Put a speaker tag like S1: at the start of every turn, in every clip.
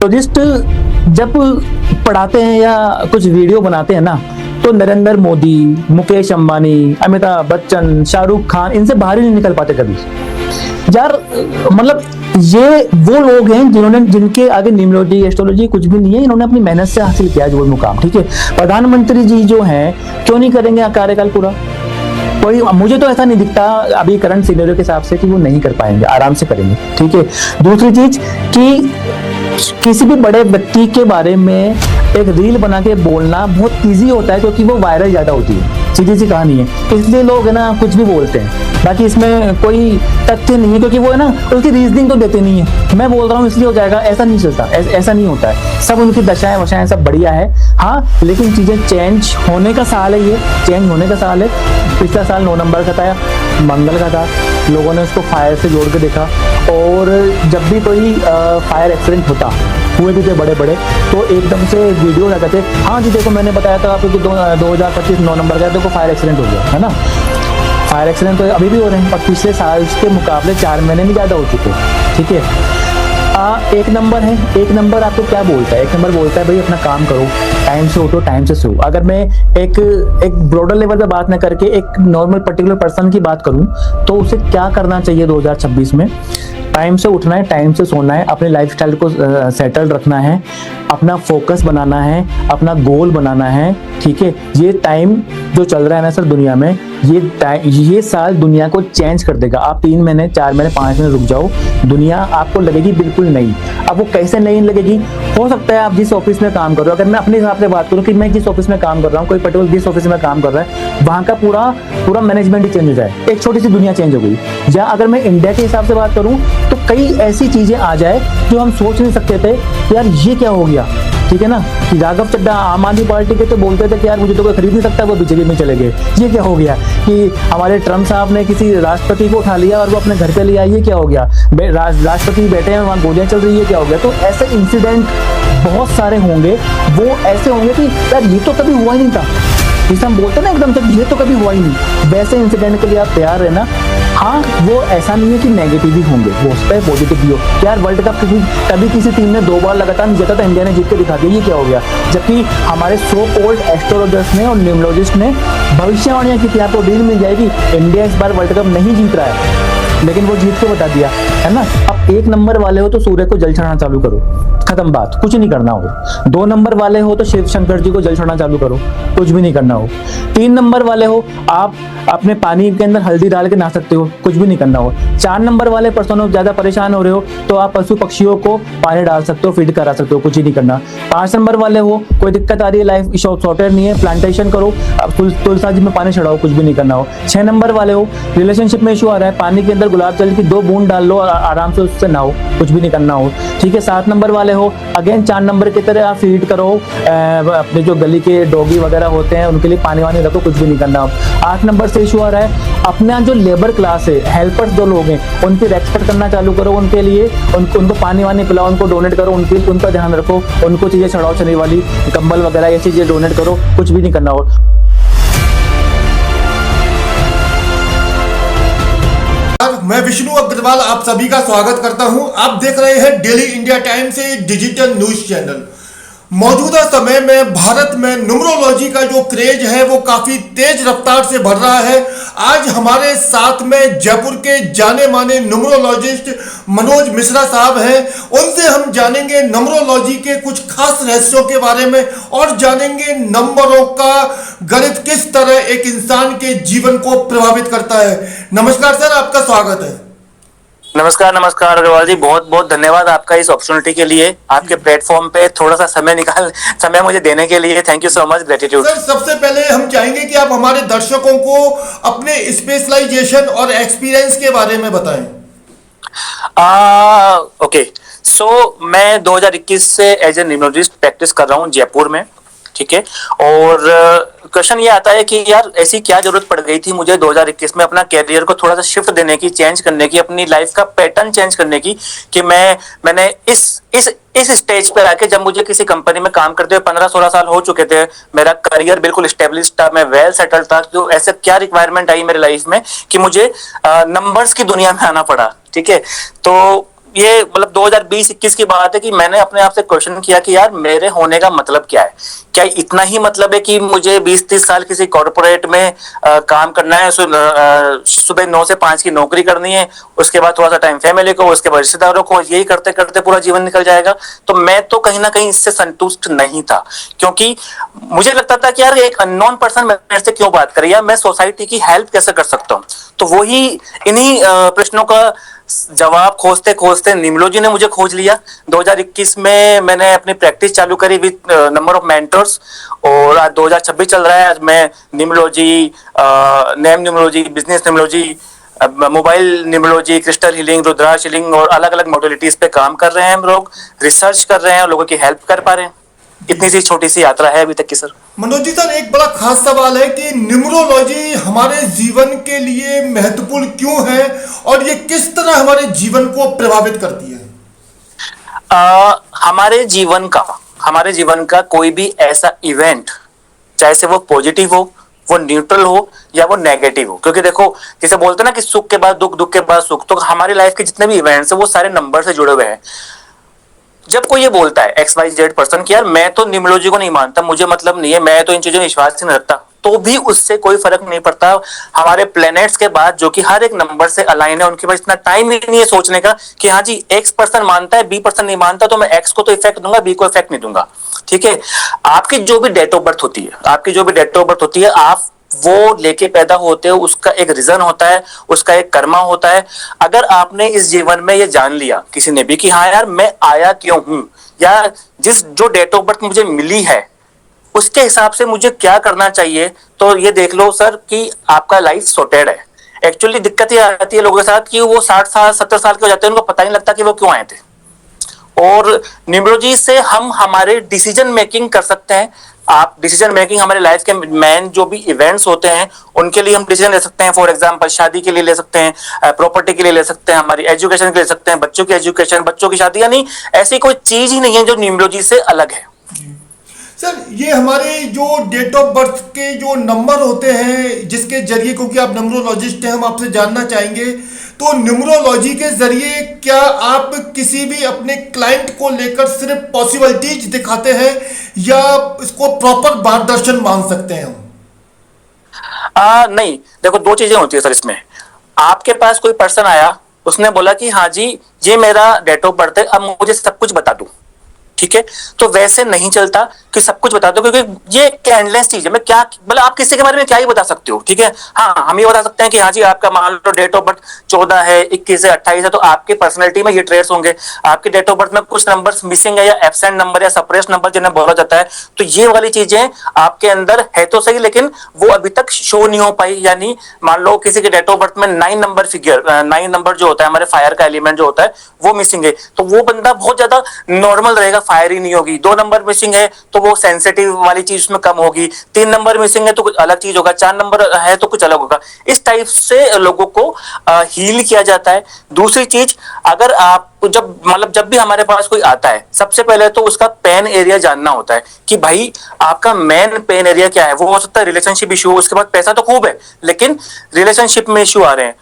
S1: Numerologist जब पढ़ाते हैं या कुछ वीडियो बनाते हैं ना, तो नरेंद्र मोदी, मुकेश अंबानी, अमिताभ बच्चन, शाहरुख खान इनसे बाहर ही नहीं निकल पाते कभी यार। मतलब ये वो लोग हैं जिनके आगे न्यूमरोलॉजी एस्ट्रोलॉजी कुछ भी नहीं है, इन्होंने अपनी मेहनत से हासिल किया है वो मुकाम। ठीक है, प्रधानमंत्री जी जो हैं क्यों नहीं करेंगे कार्यकाल पूरा? कोई मुझे तो ऐसा नहीं दिखता अभी करंट सिनेरियो के हिसाब से कि वो नहीं कर पाएंगे, आराम से करेंगे। ठीक है, दूसरी चीज कि किसी भी बड़े व्यक्ति के बारे में एक रील बना के बोलना बहुत इजी होता है, क्योंकि वो वायरल ज्यादा होती है, सीधी सी कहानी है। इसलिए लोग है ना कुछ भी बोलते हैं, बाकी इसमें कोई तथ्य नहीं है, क्योंकि वो है ना उसकी रीजनिंग तो देते नहीं है। मैं बोल रहा हूँ इसलिए हो जाएगा, ऐसा नहीं चलता, ऐसा नहीं होता है। सब उनकी दशाएं वशाएं सब बढ़िया है, हाँ, लेकिन चीजें चेंज होने का साल है, ये चेंज होने का साल है। पिछला साल 9 नंबर का था, मंगल का था, लोगों ने उसको फायर से जोड़ के देखा, और जब भी कोई फायर एक्सीडेंट होता हुए भी थे बड़े बड़े, तो एकदम से वीडियो लगा थे, हाँ जी देखो मैंने बताया था आपको कि 2025 9 नंबर का देखो फायर एक्सीडेंट हो गया है ना। फायर एक्सीडेंट तो अभी भी हो रहे हैं, और पिछले साल के मुकाबले 4 महीने में ज़्यादा हो चुके। ठीक है, एक नंबर है, एक नंबर आपको क्या बोलता है? एक नंबर बोलता है भाई अपना काम करो, टाइम से उठो, टाइम से सो। अगर मैं एक ब्रॉडर लेवल पे बात ना करके एक नॉर्मल पर्टिकुलर पर्सन की बात करूं, तो उसे क्या करना चाहिए 2026 में? टाइम से उठना है, टाइम से सोना है, अपने लाइफस्टाइल को सेटल रखना है, अपना फोकस बनाना है, अपना गोल बनाना है। ठीक है, ये टाइम जो चल रहा है ना सर दुनिया में, ये साल दुनिया को चेंज कर देगा। आप 3 महीने 4 महीने 5 महीने रुक जाओ, दुनिया आपको लगेगी बिल्कुल नई। अब वो कैसे नई लगेगी? हो सकता है आप जिस ऑफिस में काम कर रहे हो, अगर मैं अपने हिसाब से बात करूं कि मैं जिस ऑफिस में काम कर रहा हूं, कोई पर्टिकुलर जिस ऑफिस में काम कर रहा है वहां का पूरा मैनेजमेंट ही चेंज हो जाए, एक छोटी सी दुनिया चेंज हो गई। या अगर मैं इंडिया के हिसाब से बात करूं, तो कई ऐसी चीजें आ जाए जो हम सोच नहीं सकते थे, यार ये क्या हो गया। ठीक है ना, कि राघव चड्ढा आम आदमी पार्टी के तो बोलते थे कि यार मुझे तो कोई खरीद नहीं सकता, वो बीजेपी में चले गए। ये क्या हो गया कि हमारे ट्रम्प साहब ने किसी राष्ट्रपति को उठा लिया और वो अपने घर पे ले आया, ये क्या हो गया? राष्ट्रपति बैठे हैं वहाँ गोलियां चल रही है, क्या हो गया? तो ऐसे इंसिडेंट बहुत सारे होंगे, वो ऐसे होंगे कि यार ये तो कभी हुआ ही नहीं था, जिसे हम बोलते हैं ना एकदम से ये तो कभी हुआ ही नहीं। वैसे इंसिडेंट के लिए आप तैयार रहना। हाँ, वो ऐसा नहीं है कि नेगेटिव ही होंगे, वो उस पर पॉजिटिव भी हो। यार वर्ल्ड कप कभी किसी टीम ने 2 बार लगातार नहीं जीता था, इंडिया ने जीत के दिखा दिया, ये क्या हो गया? जबकि हमारे सो कॉल्ड एस्ट्रोलॉजर्स ने और न्यूमरोलॉजिस्ट ने भविष्यवाणियां की थी, आपको डील मिल जाएगी, इंडिया इस बार वर्ल्ड कप नहीं जीत रहा है, लेकिन वो जीत के बता दिया है ना। अब 1 नंबर वाले हो तो सूर्य को जल चढ़ाना चालू करो, खत्म बात, कुछ नहीं करना हो। 2 नंबर वाले हो तो शिव शंकर जी को जल चढ़ाना चालू करो, कुछ भी नहीं करना हो। 3 नंबर वाले हो, आप अपने पानी के अंदर हल्दी डाल के नहा सकते हो, कुछ भी नहीं करना हो। 4 नंबर वाले पर्सन हो, ज्यादा परेशान हो रहे हो, तो आप पशु पक्षियों को पानी डाल सकते हो, फीड करा सकते हो, कुछ ही नहीं करना। 5 नंबर वाले हो, कोई दिक्कत आ रही है, लाइफ सॉफ्टवेयर नहीं है, प्लांटेशन करो, तुलसा जी में पानी चढ़ाओ, कुछ भी नहीं करना हो। 6 नंबर वाले हो, रिलेशनशिप में इशू आ रहा है, पानी के अंदर गुलाब जल की 2 बूंद डाल लो और आराम से उससे नहाओ, कुछ भी नहीं करना हो। ठीक है, 7 नंबर वाले हो, अगेन 4 नंबर की तरह आप फीड करो, अपने जो गली के डॉगी वगैरह होते हैं उनके लिए पानी वानी रखो, कुछ भी नहीं करना हो। 8 नंबर से इशू आ रहा है, अपना जो लेबर क्लास है, हेल्पर्स जो लोग हैं, उनकी रेस्पेक्ट करना चालू करो, उनके लिए उनको पानी वानी पिलाओ, उनको डोनेट करो, उनका ध्यान रखो, उनको चीजें चढ़ाओ, शरीर वाली कंबल वगैरह ये चीजें डोनेट करो, कुछ भी नहीं करना हो।
S2: मैं विष्णु अग्रवाल आप सभी का स्वागत करता हूं। आप देख रहे हैं डेली इंडिया टाइम्स से डिजिटल न्यूज चैनल। मौजूदा समय में भारत में न्यूमरोलॉजी का जो क्रेज है वो काफी तेज रफ्तार से बढ़ रहा है। आज हमारे साथ में जयपुर के जाने माने न्यूमरोलॉजिस्ट मनोज मिश्रा साहब हैं। उनसे हम जानेंगे न्यूमरोलॉजी के कुछ खास रहस्यों के बारे में और जानेंगे नंबरों का गणित किस तरह एक इंसान के जीवन को प्रभावित करता है। नमस्कार सर, आपका स्वागत है।
S3: नमस्कार अग्रवाल जी, बहुत बहुत धन्यवाद आपका इस अपॉर्चुनिटी के लिए, आपके प्लेटफॉर्म पे थोड़ा सा समय मुझे देने के लिए thank you so much, gratitude.
S2: Sir, सबसे पहले हम चाहेंगे कि आप हमारे दर्शकों को अपने स्पेशलाइजेशन और एक्सपीरियंस के बारे में बताएं।
S3: ओके, सो मैं 2021 से एज ए न्यूमरोलॉजिस्ट प्रैक्टिस कर रहा हूँ जयपुर में। ठीक है, और क्वेश्चन ये आता है कि यार ऐसी क्या जरूरत पड़ गई थी मुझे 2021 में अपना कैरियर को थोड़ा सा शिफ्ट देने की, चेंज करने की, अपनी लाइफ का पैटर्न चेंज करने की, कि मैंने इस स्टेज पर आके, जब मुझे किसी कंपनी में काम करते हुए 15-16 साल हो चुके थे, मेरा करियर बिल्कुल स्टेब्लिश था, मैं वेल सेटल्ड था, तो ऐसे क्या रिक्वायरमेंट आई मेरी लाइफ में कि मुझे नंबर्स की दुनिया में आना पड़ा। ठीक है, तो ये मतलब 2020-21 की बात है कि मैंने अपने आप से क्वेश्चन किया कि यार मेरे होने का मतलब क्या है। क्या इतना ही मतलब है कि मुझे 20-30 साल किसी कॉर्पोरेट में काम करना है, सुबह 9 से 5 की नौकरी करनी है, उसके बाद थोड़ा सा टाइम फैमिली को, उसके बाद रिश्तेदारों को, यही करते करते पूरा जीवन निकल जाएगा। तो मैं तो कहीं ना कहीं इससे संतुष्ट नहीं था, क्योंकि मुझे लगता था कि यार एक अननोन पर्सन मेरे से क्यों बात करे, या मैं सोसाइटी की हेल्प कैसे कर सकता हूँ। तो वही इन्हीं प्रश्नों का जवाब खोजते खोजते निम्रोलॉजी ने मुझे खोज लिया। 2021 में मैंने अपनी प्रैक्टिस चालू करी विद नंबर ऑफ मेंटर्स, और आज 2026 चल रहा है। आज मैं numerology, name numerology, business numerology, mobile numerology, crystal healing, rudraksha healing और अलग अलग मॉडलिटीज पे काम कर रहे हैं। हम लोग रिसर्च कर रहे हैं और लोगों की हेल्प कर पा रहे हैं। इतनी सी छोटी सी यात्रा है अभी तक की सर।
S2: मनोज जी सर, एक बड़ा खास सवाल है कि न्यूमरोलॉजी हमारे जीवन के लिए महत्वपूर्ण क्यों है और ये किस तरह हमारे जीवन को प्रभावित करती है?
S3: हमारे जीवन का कोई भी ऐसा इवेंट, चाहे से वो पॉजिटिव हो, वो न्यूट्रल हो या वो नेगेटिव हो, क्योंकि देखो जैसे बोलते हैं ना कि सुख के बाद दुख, दुख के बाद सुख, तो हमारी लाइफ के जितने भी इवेंट्स है वो सारे नंबर से जुड़े हुए हैं। जब कोई ये बोलता है XYZ पर्सन कि यार मैं तो न्यूमरोलॉजी को नहीं मानता, मुझे मतलब नहीं है, मैं तो इन चीजों में विश्वास नहीं रखता, तो भी उससे कोई फर्क नहीं पड़ता। हमारे प्लैनेट्स के बाद जो कि हर एक नंबर से अलाइन है, उनके पास इतना टाइम ही नहीं है सोचने का कि हाँ जी X पर्सन मानता है, B पर्सन नहीं मानता, तो मैं X को तो इफेक्ट दूंगा, B को इफेक्ट नहीं दूंगा। ठीक है, आपकी जो भी डेट ऑफ बर्थ होती है, आप वो लेके पैदा होते हो, उसका एक रीजन होता है, उसका एक कर्मा होता है। अगर आपने इस जीवन में ये जान लिया किसी ने भी कि हाँ यार मैं आया क्यों हूं, या जो डेट ऑफ बर्थ मुझे मिली है उसके हिसाब से मुझे क्या करना चाहिए, तो ये देख लो सर कि आपका लाइफ सॉर्टेड है। एक्चुअली दिक्कत ये आती है लोगों के साथ कि वो 60 साल 70 साल के हो जाते हैं, उनको पता नहीं लगता कि वो क्यों आए थे। और न्यूमरोलॉजी से हम हमारे डिसीजन मेकिंग कर सकते हैं। आप डिसीजन मेकिंग हमारे लाइफ के मेन जो भी इवेंट्स होते हैं उनके लिए हम डिसीजन ले सकते हैं। फॉर एग्जांपल शादी के लिए ले सकते हैं, प्रॉपर्टी के लिए ले सकते हैं, हमारी एजुकेशन के लिए ले सकते हैं, बच्चों की एजुकेशन, बच्चों की शादी, यानी ऐसी कोई चीज ही नहीं है जो न्यूमरोलॉजी से अलग है।
S2: सर, ये हमारे जो डेट ऑफ बर्थ के जो नंबर होते हैं जिसके जरिए, क्योंकि आप न्यूमरोलॉजिस्ट हैं, हम आपसे जानना चाहेंगे तो न्यूमरोलॉजी के जरिए क्या आप किसी भी अपने क्लाइंट को लेकर सिर्फ पॉसिबिलिटीज दिखाते हैं या इसको प्रॉपर मार्गदर्शन मान सकते हैं हम?
S3: नहीं, देखो दो चीजें होती है सर इसमें। आपके पास कोई पर्सन आया, उसने बोला कि हाँ जी ये मेरा डेट ऑफ बर्थ है, अब मुझे सब कुछ बता दो। ठीक है, तो वैसे नहीं चलता कि सब कुछ बता दो, क्योंकि ये एंडलेस चीज है। मैं क्या मतलब आप किसी के बारे में क्या ही बता सकते हो। ठीक है, हाँ हम ये बता सकते हैं कि हाँ जी आपका मान लो डेट ऑफ बर्थ 14 है, 21 है, 28 है, तो आपकी पर्सनैलिटी में ये ट्रेड्स होंगे। आपके डेट ऑफ बर्थ में कुछ नंबर्स मिसिंग है या एब्सेंट नंबर या सप्रेस नंबर जिन्हें बोला जाता है, तो ये वाली चीजें आपके अंदर है तो सही, लेकिन वो अभी तक शो नहीं हो पाई। यानी मान लो किसी के डेट ऑफ बर्थ में 9 नंबर फिगर, 9 नंबर जो होता है हमारे फायर का एलिमेंट जो होता है वो मिसिंग है, तो वो बंदा बहुत ज्यादा नॉर्मल रहेगा, फायर ही नहीं होगी। 2 नंबर मिसिंग है तो वो सेंसिटिव वाली चीज उसमें कम होगी। 3 नंबर मिसिंग है तो कुछ अलग चीज होगा। 4 नंबर है तो कुछ अलग होगा। इस टाइप से लोगों को हील किया जाता है। दूसरी चीज, अगर आप जब भी हमारे पास कोई आता है, सबसे पहले तो उसका पेन एरिया जानना होता है कि भाई आपका मेन पेन एरिया क्या है। वो हो सकता है रिलेशनशिप इशू, उसके बाद पैसा तो खूब है लेकिन रिलेशनशिप में इशू आ रहे हैं।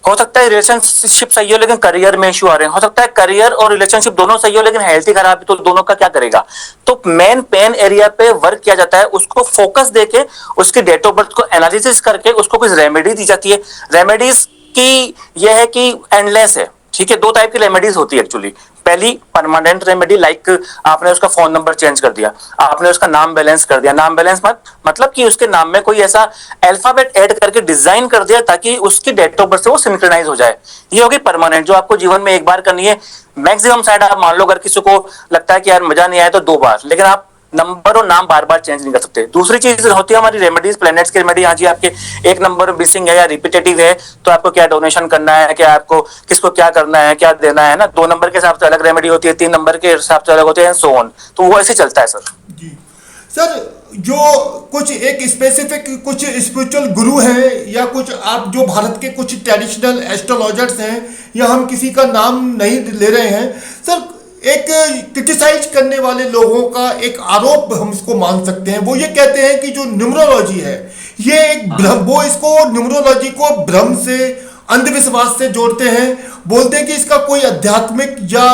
S3: हो सकता है रिलेशनशिप सही हो लेकिन करियर में इशू आ रहे हैं। हो सकता है करियर और रिलेशनशिप दोनों सही हो लेकिन हेल्थ ही खराब है, तो दोनों का क्या करेगा। तो मेन पेन एरिया पे वर्क किया जाता है, उसको फोकस देके उसकी डेट ऑफ बर्थ को एनालिसिस करके उसको कुछ रेमेडी दी जाती है। रेमेडीज की यह है कि एंडलेस है। ठीक है, 2 टाइप की रेमेडीज होती है एक्चुअली। पहली परमानेंट रेमेडी, लाइक आपने उसका फोन नंबर चेंज कर दिया, आपने उसका नाम बैलेंस कर दिया। नाम बैलेंस मतलब कि उसके नाम में कोई ऐसा अल्फाबेट ऐड करके डिजाइन कर दिया ताकि उसकी डेट ऑफ बर्थ से वो सिंक्रोनाइज हो जाए। ये होगी परमानेंट, जो आपको जीवन में एक बार करनी है। मैक्सिमम साइड आप मान लो अगर किसी को लगता है कि यार मजा नहीं आया तो 2 बार, लेकिन आप नंबर और नाम बार बार चेंज नहीं कर सकते। दूसरी चीज होती है हमारी रेमेडीज, प्लैनेट्स की रेमेडी। हाँ जी आपके 1 नंबर मिसिंग है या रिपीटेटिव है तो आपको क्या डोनेशन करना है, क्या आपको किसको क्या करना है, क्या देना है ना। 2 नंबर के हिसाब से अलग रेमेडी होती है, 3 नंबर के हिसाब से अलग होते हैं, सो ऑन। तो वो ऐसे चलता है सर।
S2: जी सर, जो कुछ एक स्पेसिफिक कुछ स्पिरिचुअल गुरु हैं या कुछ आप जो भारत के कुछ ट्रेडिशनल एस्ट्रोलॉजर्स हैं, या हम किसी का नाम नहीं ले रहे हैं सर, एक क्रिटिसाइज करने वाले लोगों का एक आरोप हम इसको मान सकते हैं। वो ये कहते हैं कि जो न्यूमरोलॉजी है ये एक भ्रम, वो इसको न्यूमरोलॉजी को भ्रम से अंधविश्वास से जोड़ते हैं, बोलते हैं कि इसका कोई आध्यात्मिक या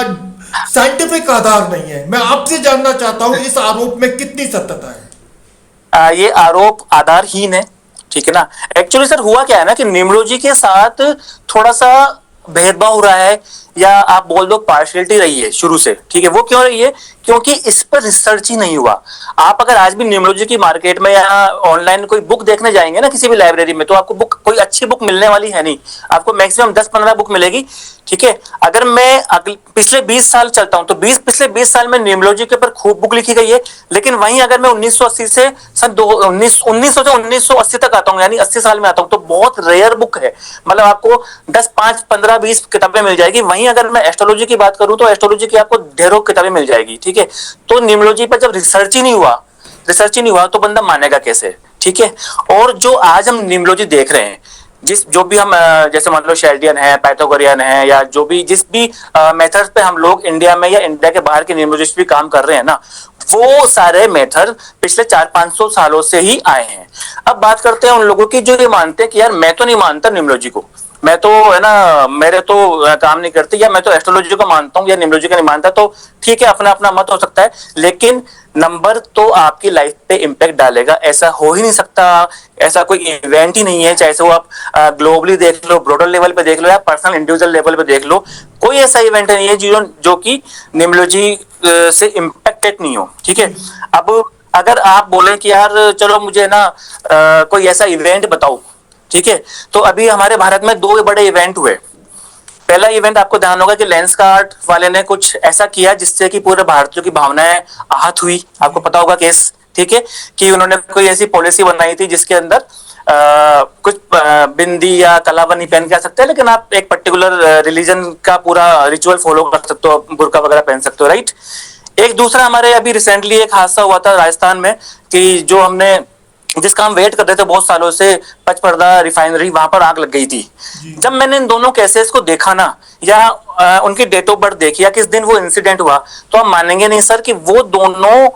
S2: साइंटिफिक आधार नहीं है। मैं आपसे जानना चाहता हूं इस आरोप में कितनी सत्यता है?
S3: ये आरोप आधारहीन है, ठीक है ना। एक्चुअली सर हुआ क्या है ना कि न्यूमरोलॉजी के साथ थोड़ा सा भेदभाव हो रहा है, या आप बोल दो पार्शियलिटी रही है शुरू से, ठीक है। वो क्यों रही है? क्योंकि इस पर रिसर्च ही नहीं हुआ। आप अगर आज भी न्यूमरोलॉजी की मार्केट में या ऑनलाइन कोई बुक देखने जाएंगे ना किसी भी लाइब्रेरी में, तो आपको बुक कोई अच्छी बुक मिलने वाली है नहीं। आपको मैक्सिमम 10-15 बुक मिलेगी, ठीक है। अगर मैं पिछले 20 साल चलता हूं तो पिछले 20 साल में न्यूमरोलॉजी के ऊपर खूब बुक लिखी गई है। लेकिन वहीं अगर मैं 1980 से सन 1900 से 1980 तक आता हूं, यानी 80 साल में आता हूं, तो बहुत रेयर बुक है। मतलब आपको 10, 5, 15, 20 किताबें मिल जाएगी। वहीं अगर मैं एस्ट्रोलॉजी की बात करूं तो एस्ट्रोलॉजी की आपको ढेरों किताबें मिल जाएगी, ठीक है। तो न्यूमरोलॉजी पर जब रिसर्च ही नहीं हुआ तो बंदा मानेगा कैसे, ठीक है। और जो आज हम न्यूमरोलॉजी देख रहे हैं, जो भी हम जैसे मान लो शेल्डियन है, पाइथागोरियन है, या जिस भी मेथड पे हम लोग इंडिया में या इंडिया के बाहर के न्यूमरोलॉजिस्ट भी काम कर रहे हैं ना, वो सारे मेथड पिछले 400-500 सालों से ही आए हैं। अब बात करते हैं उन लोगों की जो ये मानते हैं कि यार मैं तो नहीं मानता न्यूमरोलॉजी को, मैं तो है ना मेरे तो काम नहीं करती, या मैं तो एस्ट्रोलॉजी को मानता हूँ या न्यूमरोलॉजी को नहीं मानता, तो ठीक है, अपना अपना मत हो सकता है। लेकिन नंबर तो आपकी लाइफ पे इम्पैक्ट डालेगा, ऐसा हो ही नहीं सकता। ऐसा कोई इवेंट ही नहीं है, चाहे वो आप ग्लोबली देख लो, ब्रॉडर लेवल पे देख लो, या पर्सनल इंडिविजुअल लेवल पे देख लो, कोई ऐसा इवेंट नहीं है जो कि न्यूमरोलॉजी से इम्पैक्टेड नहीं हो, ठीक है। अब अगर आप बोले कि यार चलो मुझे ना कोई ऐसा इवेंट बताओ, ठीक है, तो अभी हमारे भारत में 2 बड़े इवेंट हुए। पहला इवेंट आपको ध्यान होगा कि लेंसकार्ट वाले ने कुछ ऐसा किया जिससे कि पूरे भारतीयों की भावनाएं आहत हुई। आपको पता होगा केस, ठीक है, कि उन्होंने कोई ऐसी पॉलिसी बनाई थी जिसके अंदर कुछ बिंदी या कलावा नहीं पहन के आ सकते, लेकिन आप एक पर्टिकुलर रिलीजन का पूरा रिचुअल फॉलो कर सकते हो, बुर्का वगैरह पहन सकते हो, राइट। एक दूसरा हमारे अभी रिसेंटली एक हादसा हुआ था राजस्थान में, कि जिसका हम वेट कर रहे थे बहुत सालों से, पचपर्दा रिफाइनरी, वहां पर आग लग गई थी। जब मैंने इन दोनों केसेस को देखा ना, या उनकी डेट ऑफ बर्थ देखी, या किस दिन वो इंसिडेंट हुआ, तो आप मानेंगे नहीं सर कि वो दोनों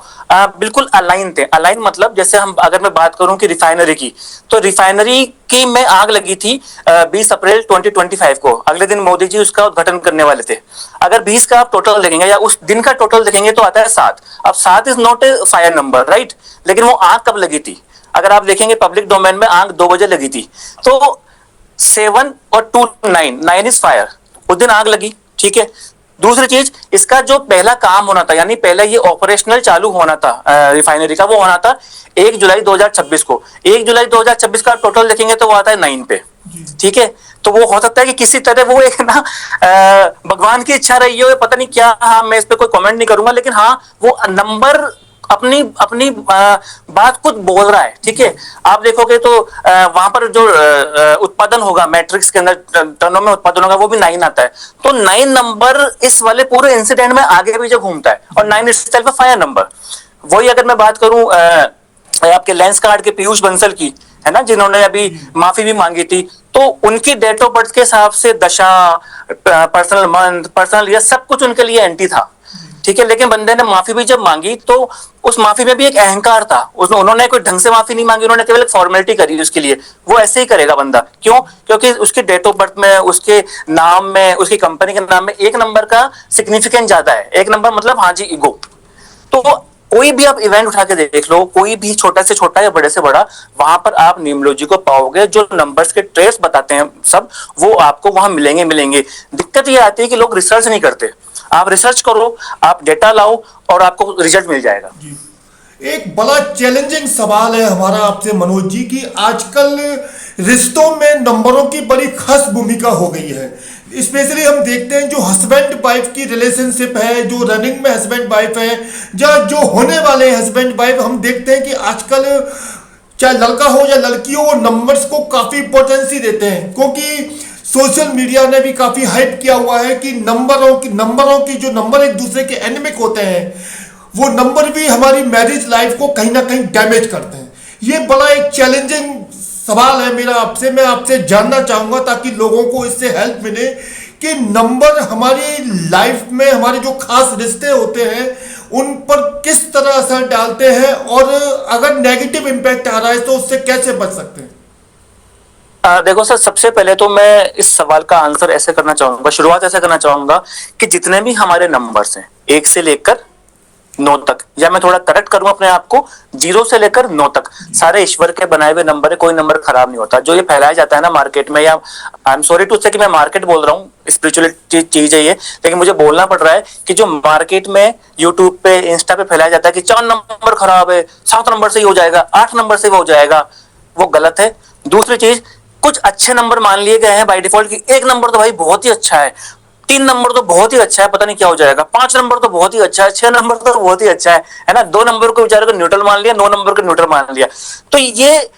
S3: बिल्कुल अलाइन थे। अलाइन मतलब जैसे अगर मैं बात करूं कि रिफाइनरी की, तो रिफाइनरी की में आग लगी थी 20 अप्रैल 2025 को। अगले दिन मोदी जी उसका उद्घाटन करने वाले थे। अगर 20 का आप टोटल देखेंगे या उस दिन का टोटल देखेंगे तो आता है 7। अब 7 is not a fire number, right. लेकिन वो आग कब लगी थी? अगर आप देखेंगे पब्लिक डोमेन में आग 2 बजे लगी थी, तो 7 और 2 9 इज फायर। उस दिन आग लगी, ठीक है। दूसरी चीज, इसका जो पहला काम होना था, यानी पहले ये ऑपरेशनल चालू होना था रिफाइनरी का, वो होना था 1 जुलाई 2026 को। 1 जुलाई 2026 का टोटल देखेंगे तो वो आता है 9 पे, ठीक है। तो वो हो सकता है कि किसी तरह वो एक ना भगवान की इच्छा रही हो, पता नहीं क्या। हाँ, मैं इस पे कोई कमेंट नहीं करूंगा, लेकिन हाँ, वो नंबर अपनी बात खुद बोल रहा है, ठीक है। आप देखोगे तो वहां पर जो उत्पादन होगा मैट्रिक्स के अंदर, टनों में उत्पादन होगा, वो भी 9 आता है। तो 9 नंबर इस वाले पूरे इंसिडेंट में आगे पीछे घूमता है, और 9 इटसेल्फ फायर नंबर। वही अगर मैं बात करूं आपके लेंसकार्ट के पीयूष बंसल की, है ना, जिन्होंने अभी माफी भी मांगी थी, तो उनकी डेट ऑफ बर्थ के हिसाब से दशा, पर्सनल मंथ, पर्सनल ईयर, सब कुछ उनके लिए एंटी था, ठीक है। लेकिन बंदे ने माफी भी जब मांगी तो उस माफी में भी एक अहंकार था। उन्होंने कोई ढंग से माफी नहीं मांगी, उन्होंने केवल एक फॉर्मेलिटी करी उसके लिए। वो ऐसे ही करेगा बंदा, क्यों? क्योंकि उसकी डेट ऑफ बर्थ में, उसके नाम में, उसकी कंपनी के नाम में 1 नंबर का सिग्निफिकेंस ज्यादा है। 1 नंबर मतलब हाँ जी, ईगो। तो कोई भी आप इवेंट उठा के देख लो, कोई भी छोटा से छोटा या बड़े से बड़ा, वहां पर आप न्यूमरोलॉजी को पाओगे। जो नंबर्स के ट्रेस बताते हैं सब, वो आपको वहां मिलेंगे। दिक्कत ये आती है कि लोग रिसर्च नहीं करते। आप रिसर्च करो, आप डेटा लाओ, और आपको रिजल्ट मिल जाएगा।
S2: एक बड़ा चैलेंजिंग सवाल है हमारा आपसे मनोज जी, कि आजकल रिश्तों में नंबरों की बड़ी खास भूमिका हो गई है। स्पेशली हम देखते हैं जो हस्बैंड वाइफ की रिलेशनशिप है, जो रनिंग में हस्बैंड वाइफ है, या जो होने वाले हस्बैंड वाइफ, हम देखते हैं कि आजकल चाहे लड़का हो या लड़की हो, वो नंबर्स को काफी इंपॉर्टेंसी देते हैं। क्योंकि सोशल मीडिया ने भी काफी हाइप किया हुआ है कि नंबरों की जो नंबर एक दूसरे के एनिमिक होते हैं, वो नंबर भी हमारी मैरिज लाइफ को कहीं ना कहीं डैमेज करते हैं। ये बड़ा एक चैलेंजिंग सवाल है मेरा आपसे। मैं आपसे जानना चाहूंगा, ताकि लोगों को इससे हेल्प मिले, कि नंबर हमारी लाइफ में, हमारे जो खास रिश्ते होते हैं, उन पर किस तरह असर डालते हैं, और अगर नेगेटिव इंपैक्ट आ रहा है तो उससे कैसे बच सकते हैं।
S3: देखो सर, सबसे पहले तो मैं इस सवाल का आंसर ऐसे करना चाहूंगा, शुरुआत ऐसे करना चाहूंगा कि जितने भी हमारे नंबर्स हैं 1 से लेकर 9 तक, या मैं थोड़ा करेक्ट करूं अपने आप को, 0 से लेकर 9 तक सारे ईश्वर के बनाए हुए नंबर है, कोई नंबर खराब नहीं होता। जो ये फैलाया जाता है ना मार्केट में, या आई एम सॉरी टू से कि मैं मार्केट बोल रहा हूँ, स्पिरिचुअलिटी चीज है ये, लेकिन मुझे बोलना पड़ रहा है कि जो मार्केट में यूट्यूब पे इंस्टा पे फैलाया जाता है कि 4 नंबर खराब है, 7 नंबर से ही हो जाएगा, 8 नंबर से हो जाएगा, वो गलत है। दूसरी चीज, कुछ अच्छे नंबर मान लिए गए हैं बाय डिफॉल्ट कि 1 नंबर तो भाई बहुत ही अच्छा है, 3 नंबर तो बहुत ही अच्छा है, पता नहीं क्या हो जाएगा, 5 नंबर तो बहुत ही अच्छा है, 6 नंबर तो बहुत ही अच्छा है ना। 2 नंबर को बेचारे को न्यूट्रल मान लिया, 9 नंबर को न्यूट्रल मान लिया। तो ये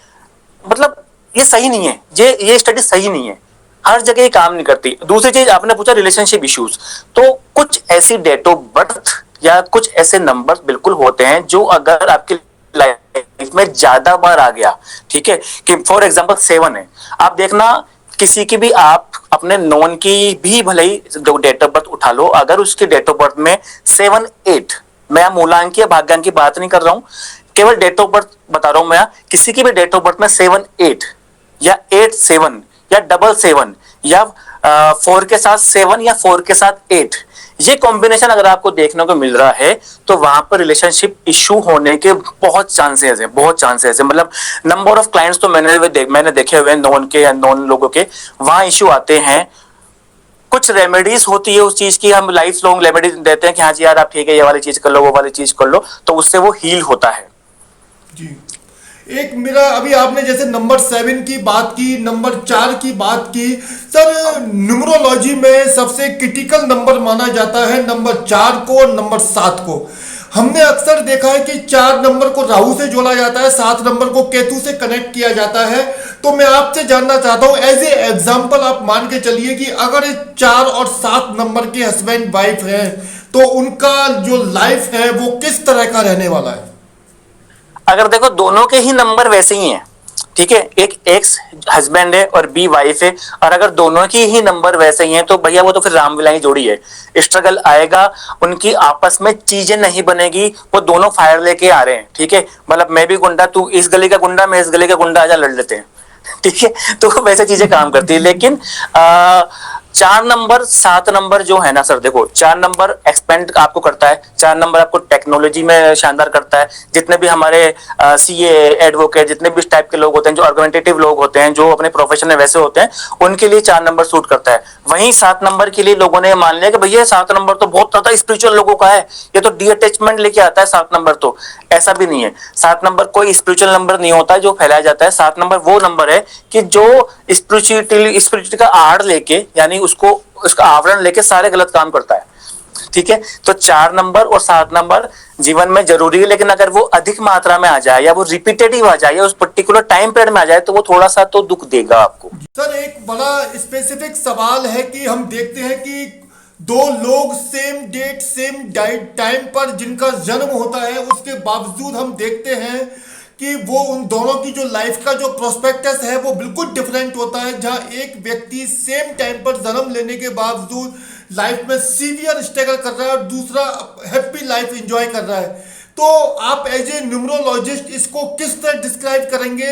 S3: मतलब ये सही नहीं है, ये स्टडी सही नहीं है, हर जगह ये काम नहीं करती। दूसरी चीज, आपने पूछा रिलेशनशिप इश्यूज, तो कुछ ऐसी डेट ऑफ बर्थ या कुछ ऐसे नंबर बिल्कुल होते हैं जो अगर आपकी लाइफ में ज्यादा बार आ गया, ठीक है, कि फॉर एग्जांपल 7 है, आप देखना किसी की भी, आप अपने नॉन की भी भले ही डेट ऑफ बर्थ उठा लो, अगर उसकी डेट ऑफ बर्थ में 7 8, मैं मूलांक या भाग्यांक की बात नहीं कर रहा हूं, केवल डेट ऑफ बर्थ बता रहा हूं मैं, किसी की भी डेट ऑफ बर्थ में 7 8 या 8 7 या 7 7 या 4 के साथ 7 या 4 के साथ 8, ये कॉम्बिनेशन अगर आपको देखने को मिल रहा है तो वहां पर रिलेशनशिप इशू होने के बहुत चांसेस हैं, बहुत चांसेस है। मतलब नंबर ऑफ क्लाइंट्स तो मैंने देखे हुए हैं, नॉन के या नॉन लोगों के, वहां इशू आते हैं। कुछ रेमेडीज होती है उस चीज की, हम लाइफ लॉन्ग रेमेडीज देते हैं कि हाँ जी यार आप ठीक है, ये वाली चीज कर लो, वो वाली चीज कर लो, तो उससे वो हील होता है
S2: जी। एक मेरा, अभी आपने जैसे नंबर 7 की बात की, नंबर 4 की बात की, सर न्यूमरोलॉजी में सबसे क्रिटिकल नंबर माना जाता है नंबर 4 को और नंबर 7 को। हमने अक्सर देखा है कि 4 नंबर को राहु से जोड़ा जाता है, 7 नंबर को केतु से कनेक्ट किया जाता है। तो मैं आपसे जानना चाहता हूं, एज ए एग्जाम्पल आप मान के चलिए कि अगर 4 और 7 नंबर के हस्बैंड वाइफ हैं तो उनका जो लाइफ है वो किस तरह का रहने वाला है?
S3: अगर देखो दोनों के ही नंबर वैसे ही हैं, ठीक है, एक एक्स हस्बैंड है और बी वाइफ है, और अगर दोनों की ही नंबर वैसे ही हैं तो भैया वो तो फिर रामलीला जोड़ी है। स्ट्रगल आएगा, उनकी आपस में चीजें नहीं बनेगी, वो दोनों फायर लेके आ रहे हैं, ठीक है, मतलब मैं भी गुंडा, तू इस गली का गुंडा, मैं इस गली का गुंडा, आजा लड़ लेते हैं, ठीक है, तो वैसे चीजें काम करती है। लेकिन 4 नंबर 7 नंबर जो है ना सर, देखो 4 नंबर एक्सपेंड आपको करता है, 4 नंबर आपको टेक्नोलॉजी में शानदार करता है। जितने भी हमारे सीए एडवोकेट, जितने भी इस टाइप के लोग होते हैं, जो आर्गुमेंटेटिव लोग होते हैं, जो अपने प्रोफेशन में वैसे होते हैं, उनके लिए 4 नंबर सूट करता है। वहीं 7 नंबर के लिए लोगों ने मान लिया कि भैया 7 नंबर तो बहुत ज्यादा स्पिरिचुअल लोगों का है, ये तो डी अटैचमेंट लेके आता है 7 नंबर। तो ऐसा भी नहीं है, 7 नंबर कोई स्पिरिचुअल नंबर नहीं होता जो फैलाया जाता है। 7 नंबर वो नंबर है कि जो स्पिरिचुअलिटी का आड़ लेके, यानी उसको उसका आवरण लेके सारे गलत काम करता है, ठीक है। तो 4 नंबर और 7 नंबर जीवन में जरूरी है, लेकिन अगर वो अधिक मात्रा में आ जाए या वो रिपीटेटिव आ जाए या उस पर्टिकुलर टाइम पीरियड में आ जाए तो वो थोड़ा सा तो दुख देगा आपको।
S2: सर एक बड़ा स्पेसिफिक सवाल है कि हम देखते हैं कि 2 लोग सेम डेट सेम टाइम पर जिनका जन्म होता है, उसके बावजूद हम देखते हैं कि वो उन दोनों की जो लाइफ का जो प्रोस्पेक्टस है वो बिल्कुल डिफरेंट होता है। जहां एक व्यक्ति सेम टाइम पर जन्म लेने के बावजूद लाइफ में सीवियर स्ट्रगल कर रहा है और दूसरा हैप्पी लाइफ एंजॉय कर रहा है। तो आप एज ए न्यूमरोलॉजिस्ट इसको किस तरह डिस्क्राइब करेंगे?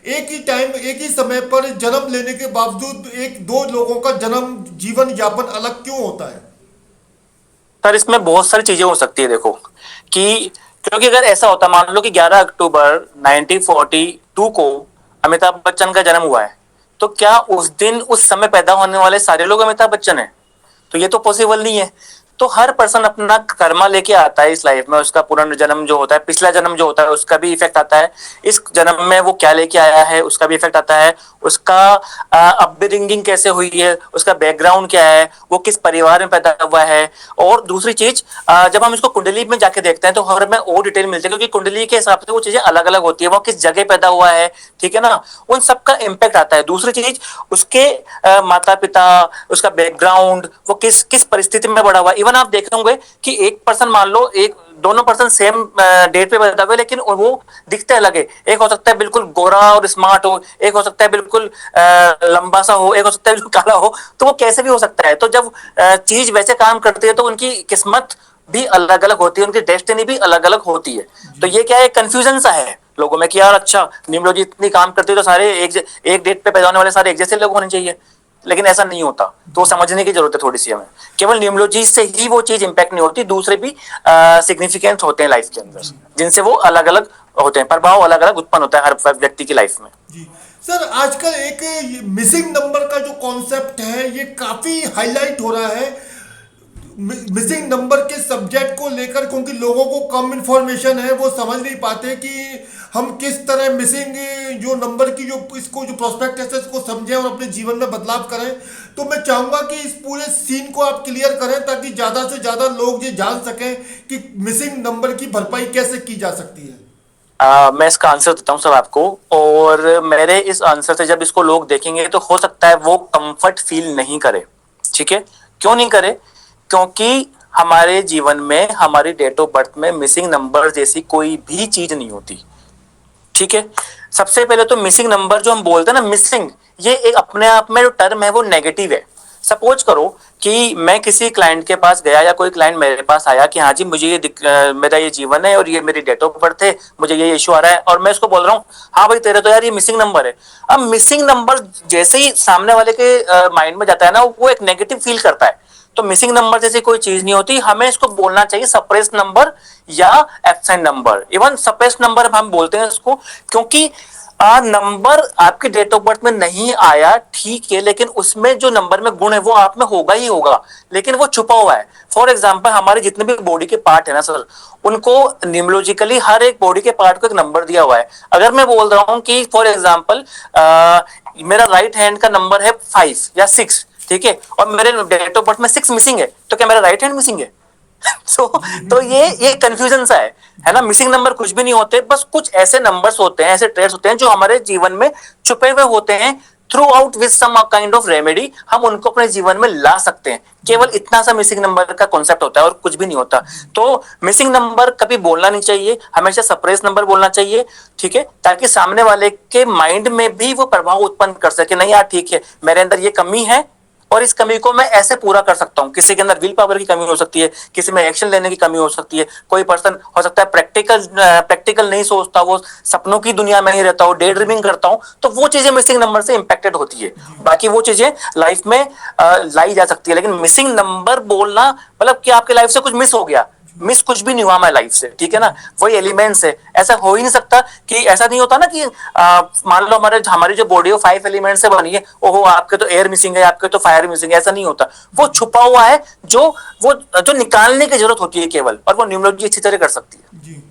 S2: एक ही टाइम, एक ही समय पर जन्म लेने के बावजूद एक 2 लोगों का जन्म जीवन यापन अलग क्यों होता है?
S3: सर इसमें बहुत सारी चीजें हो सकती है, देखो कि क्योंकि अगर ऐसा होता, मान लो कि 11 अक्टूबर 1942 को अमिताभ बच्चन का जन्म हुआ है, तो क्या उस दिन उस समय पैदा होने वाले सारे लोग अमिताभ बच्चन हैं? तो ये तो पॉसिबल नहीं है। तो हर पर्सन अपना कर्मा लेके आता है इस लाइफ में, उसका पुनर्जन्म जन्म जो होता है, पिछला जन्म जो होता है उसका भी इफेक्ट आता है, इस जन्म में वो क्या लेके आया है उसका भी इफेक्ट आता है, उसका अपब्रिंगिंग कैसे हुई है, उसका बैकग्राउंड क्या है, वो किस परिवार में पैदा हुआ है। और दूसरी चीज, जब हम इसको कुंडली में जाके देखते हैं तो हर में और डिटेल मिलती है, क्योंकि कुंडली के हिसाब से वो चीजें अलग अलग होती है, वो किस जगह पैदा हुआ है, ठीक है ना, उन सबका इम्पैक्ट आता है। दूसरी चीज, उसके माता पिता, उसका बैकग्राउंड, वो किस किस परिस्थिति में बड़ा हुआ। इवन आप देखे होंगे कि एक पर्सन, मान लो एक दोनों पर्सन सेम डेट पे पैदा हुए लेकिन वो दिखते अलग है। एक हो सकता है बिल्कुल गोरा और स्मार्ट हो, एक हो सकता है बिल्कुल लंबा सा हो, एक हो सकता है बिल्कुल काला हो, तो वो कैसे भी हो सकता है। तो जब चीज वैसे काम करती है तो उनकी किस्मत भी अलग अलग होती है, उनकी डेस्टिनी भी अलग अलग होती है। तो ये क्या है, कंफ्यूजन सा है लोगों में कि यार अच्छा न्यूमरोलॉजी इतनी काम करती है तो सारे एक डेट पे पैदा होने वाले सारे एक जैसे लोग होने चाहिए, लेकिन ऐसा नहीं होता। तो समझने की जरूरत है थोड़ी सी हमें, केवल न्यूमरोलॉजी से ही वो चीज इंपैक्ट नहीं होती, दूसरे भी सिग्निफिकेंट होते हैं लाइफ के अंदर, जिनसे वो अलग अलग होते हैं, प्रभाव अलग अलग उत्पन्न होता है हर व्यक्ति की लाइफ में।
S2: जी सर, आजकल एक मिसिंग नंबर का जो कॉन्सेप्ट है ये काफी हाईलाइट हो रहा है मिसिंग नंबर के सब्जेक्ट को लेकर, क्योंकि लोगों को कम इंफॉर्मेशन है, वो समझ नहीं पाते कि हम किस तरह मिसिंग जो नंबर की जो इसको जो प्रोस्पेक्टस है इसको समझें और अपने जीवन में बदलाव करें। तो मैं चाहूंगा कि इस पूरे सीन को आप क्लियर करें ताकि ज़्यादा से ज़्यादा लोग ये जान सकें कि मिसिंग नंबर की भरपाई कैसे की जा सकती है।
S3: मैं इसका आंसर देता हूँ सब आपको, और मेरे इस आंसर से जब इसको लोग देखेंगे तो हो सकता है वो कंफर्ट फील नहीं करे। ठीक है, क्यों नहीं करे? क्योंकि हमारे जीवन में हमारी डेट ऑफ बर्थ में मिसिंग नंबर जैसी कोई भी चीज नहीं होती। ठीक है, सबसे पहले तो मिसिंग नंबर जो हम बोलते हैं ना, मिसिंग, ये एक अपने आप में जो टर्म है वो नेगेटिव है। सपोज करो कि मैं किसी क्लाइंट के पास गया या कोई क्लाइंट मेरे पास आया कि हाँ जी मुझे ये मेरा ये जीवन है और ये मेरी डेट ऑफ बर्थ है, मुझे ये इशू आ रहा है, और मैं उसको बोल रहा हूँ हाँ भाई तेरे तो यार ये मिसिंग नंबर है। अब मिसिंग नंबर जैसे ही सामने वाले के माइंड में जाता है ना, वो एक नेगेटिव फील करता है। तो मिसिंग नंबर जैसी कोई चीज नहीं होती, हमें इसको बोलना चाहिए सप्रेस नंबर या absent number. Even suppress number हम बोलते हैं इसको, क्योंकि नंबर आपके डेट ऑफ बर्थ में नहीं आया ठीक है, लेकिन उसमें जो नंबर में गुण है वो आप में होगा ही होगा, लेकिन वो छुपा हुआ है। फॉर एग्जाम्पल हमारे जितने भी बॉडी के पार्ट है ना सर, उनको न्यूमरोलॉजिकली हर एक बॉडी के पार्ट को एक नंबर दिया हुआ है। अगर मैं बोल रहा हूं कि फॉर एग्जाम्पल मेरा राइट हैंड का नंबर है 5 या 6, ठीक है, और मेरे डेट ऑफ बर्थ में 6 मिसिंग है, तो क्या मेरा राइट हैंड मिसिंग है? तो ये कंफ्यूजन सा है ना। मिसिंग नंबर कुछ भी नहीं होते, बस कुछ ऐसे नंबर्स होते हैं, ऐसे ट्रेड्स होते हैं जो हमारे जीवन में छुपे हुए होते हैं। Throughout with some kind of remedy हम उनको अपने जीवन में ला सकते हैं। केवल इतना सा मिसिंग नंबर का कॉन्सेप्ट होता है और कुछ भी नहीं होता। तो मिसिंग नंबर कभी बोलना नहीं चाहिए, हमेशा सप्रेस नंबर बोलना चाहिए। ठीक है, ताकि सामने वाले के माइंड में भी वो प्रभाव उत्पन्न कर सके, नहीं यार ठीक है मेरे अंदर ये कमी है और इस कमी को मैं ऐसे पूरा कर सकता हूँ। किसी के अंदर विल पावर की कमी हो सकती है, किसी में एक्शन लेने की कमी हो सकती है, कोई पर्सन हो सकता है प्रैक्टिकल नहीं सोचता, वो सपनों की दुनिया में ही रहता हो, डे ड्रीमिंग करता हूँ, तो वो चीजें मिसिंग नंबर से इंपैक्टेड होती है। बाकी वो चीजें लाइफ में लाई जा सकती है, लेकिन मिसिंग नंबर बोलना मतलब कि आपके लाइफ से कुछ मिस हो गया, मिस कुछ भी नहीं हुआ हमारी लाइफ से, ठीक है ना, वही एलिमेंट्स है। ऐसा हो ही नहीं सकता कि ऐसा नहीं होता ना कि मान लो हमारी जो बॉडी 5 एलिमेंट से बनी है, ओहो आपके तो एयर मिसिंग है, आपके तो फायर मिसिंग है, ऐसा नहीं होता। वो छुपा हुआ है जो निकालने की जरूरत होती है केवल, और वो न्यूमरोलॉजी अच्छी तरह कर सकती है।
S2: जी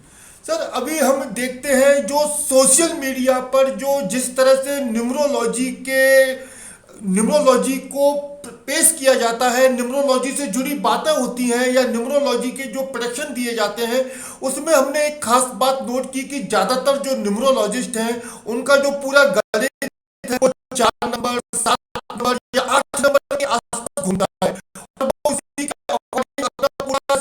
S2: सर, अभी हम देखते हैं जो सोशल मीडिया पर जो जिस तरह से न्यूमरोलॉजी को पेश किया जाता है, न्यूमरोलॉजी से जुड़ी बातें होती हैं या न्यूमरोलॉजी के जो प्रेडिक्शन दिए जाते हैं, उसमें हमने एक खास बात नोट की कि ज़्यादातर जो न्यूमरोलॉजिस्ट हैं उनका जो पूरा गणित है वो 4 नंबर 7 नंबर या 8 नंबर के आसपास घूमता है, और वो उसी के अकॉर्डिंग अपना पूरा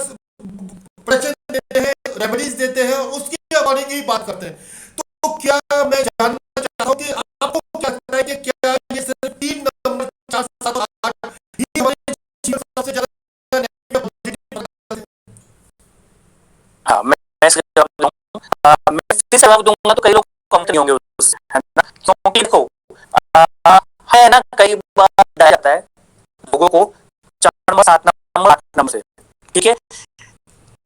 S2: प्रेडिक्शन देते हैं, रेमेडीज देते हैं, उसके अकॉर्डिंग ही बात करते हैं। तो क्या मैं जानना चाहता हूँ कि आपको क्या लगता है कि क्या ये सिर्फ 3 नंबर 4 7 8 ही हमारे जीवन में सबसे ज्यादा नेगेटिव है?
S3: हाँ, मैं इसका जवाब दूंगा। मैं फिर जवाब दूंगा तो कई लोग कम नहीं होंगे उससे, है ना, क्योंकि देखो है ना, कई बार डाला जाता है लोगों को 4 नंबर 7 नंबर 8 नंबर से, ठीक है,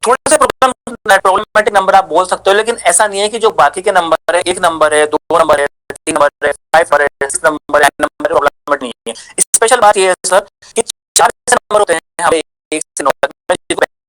S3: थोड़े से प्रॉब्लमेटिक नंबर आप बोल सकते हो, लेकिन ऐसा नहीं है कि जो बाकी के नंबर है, 1 नंबर है, 2 नंबर है, 3 नंबर है, 5 नंबर है, 6 नंबर है, 9 नंबर है, प्रॉब्लम नहीं है। स्पेशल बात ये है सर कि 4 ऐसे नंबर होते हैं हमें 1 से 9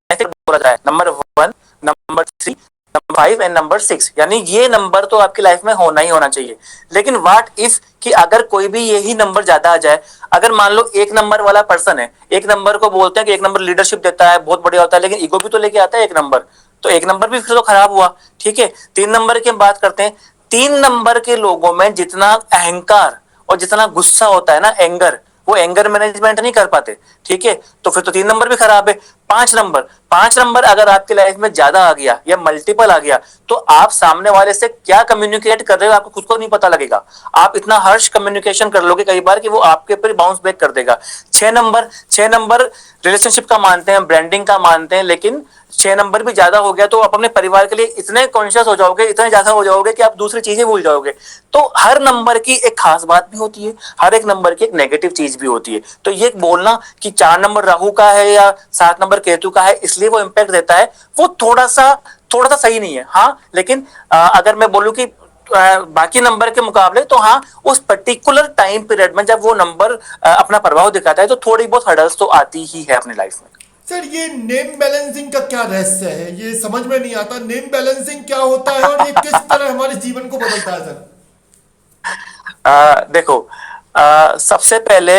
S3: तक बोला जाए, number 1, number 3, number 5 and number 6, यानी ये नंबर तो आपकी लाइफ में होना ही होना चाहिए। लेकिन व्हाट इफ कि अगर कोई भी यही नंबर ज्यादा आ जाए, अगर मान लो 1 नंबर वाला पर्सन है, 1 नंबर को बोलते हैं कि 1 नंबर लीडरशिप देता है, बहुत बढ़िया होता है, लेकिन ईगो भी तो लेके आता है 1 नंबर, तो 1 नंबर भी फिर तो खराब हुआ। ठीक है, 3 नंबर की हम बात करते हैं। 3 नंबर के लोगों में जितना अहंकार और जितना गुस्सा होता है ना, एंगर, वो एंगर मैनेजमेंट नहीं कर पाते, ठीक है, तो फिर तो 3 नंबर भी खराब है। 5 नंबर अगर आपकी लाइफ में ज्यादा आ गया या मल्टीपल आ गया, तो आप सामने वाले से क्या कम्युनिकेट कर रहे हो आपको खुद को नहीं पता लगेगा। आप इतना हर्ष कम्युनिकेशन कर लोगे कई बार कि वो आपके ऊपर बाउंस बैक कर देगा। 6 नंबर रिलेशनशिप का मानते हैं, ब्रांडिंग का मानते हैं, लेकिन 6 नंबर भी ज्यादा हो गया तो आप अपने परिवार के लिए इतने कॉन्शियस हो जाओगे, इतने ज्यादा हो जाओगे कि आप दूसरी चीजें भूल जाओगे। तो हर नंबर की एक खास बात भी होती है, हर एक नंबर की एक नेगेटिव चीज भी होती है। तो ये बोलना कि 4 नंबर राहु का है या 7 नंबर केतु का है इसलिए वो इंपैक्ट देता है, वो थोड़ा सा सही नहीं है। हाँ, लेकिन अगर मैं बोलूं कि बाकी नंबर के मुकाबले तो हाँ, उस पर्टिकुलर टाइम पीरियड में जब वो नंबर अपना प्रभाव दिखाता है तो थोड़ी बहुत हर्डल्स तो आती ही है अपनी लाइफ में।
S2: सर ये नेम बैलेंसिंग का क्या रहस्य है, ये समझ में नहीं आता। नेम बैलेंसिंग क्या होता है और ये किस तरह हमारे जीवन को बदलता है सर?
S3: देखो, सबसे पहले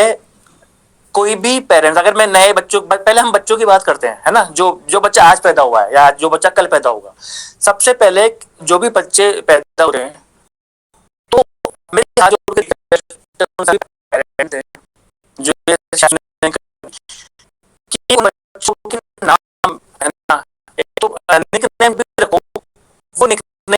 S3: कोई भी पेरेंट्स, अगर मैं नए बच्चों, पहले हम बच्चों की बात करते हैं, है ना, जो जो बच्चा आज पैदा हुआ है या जो बच्चा कल पैदा होगा। सबसे पहले जो भी बच्चे पैदा हो रहे हैं तो मेरे हाथ जोड़ के सभी पेरेंट्स हैं जो ये शासन कि उन बच्चों के नाम, है ना, एक तो निकनेम भी रखो। वो निकनेम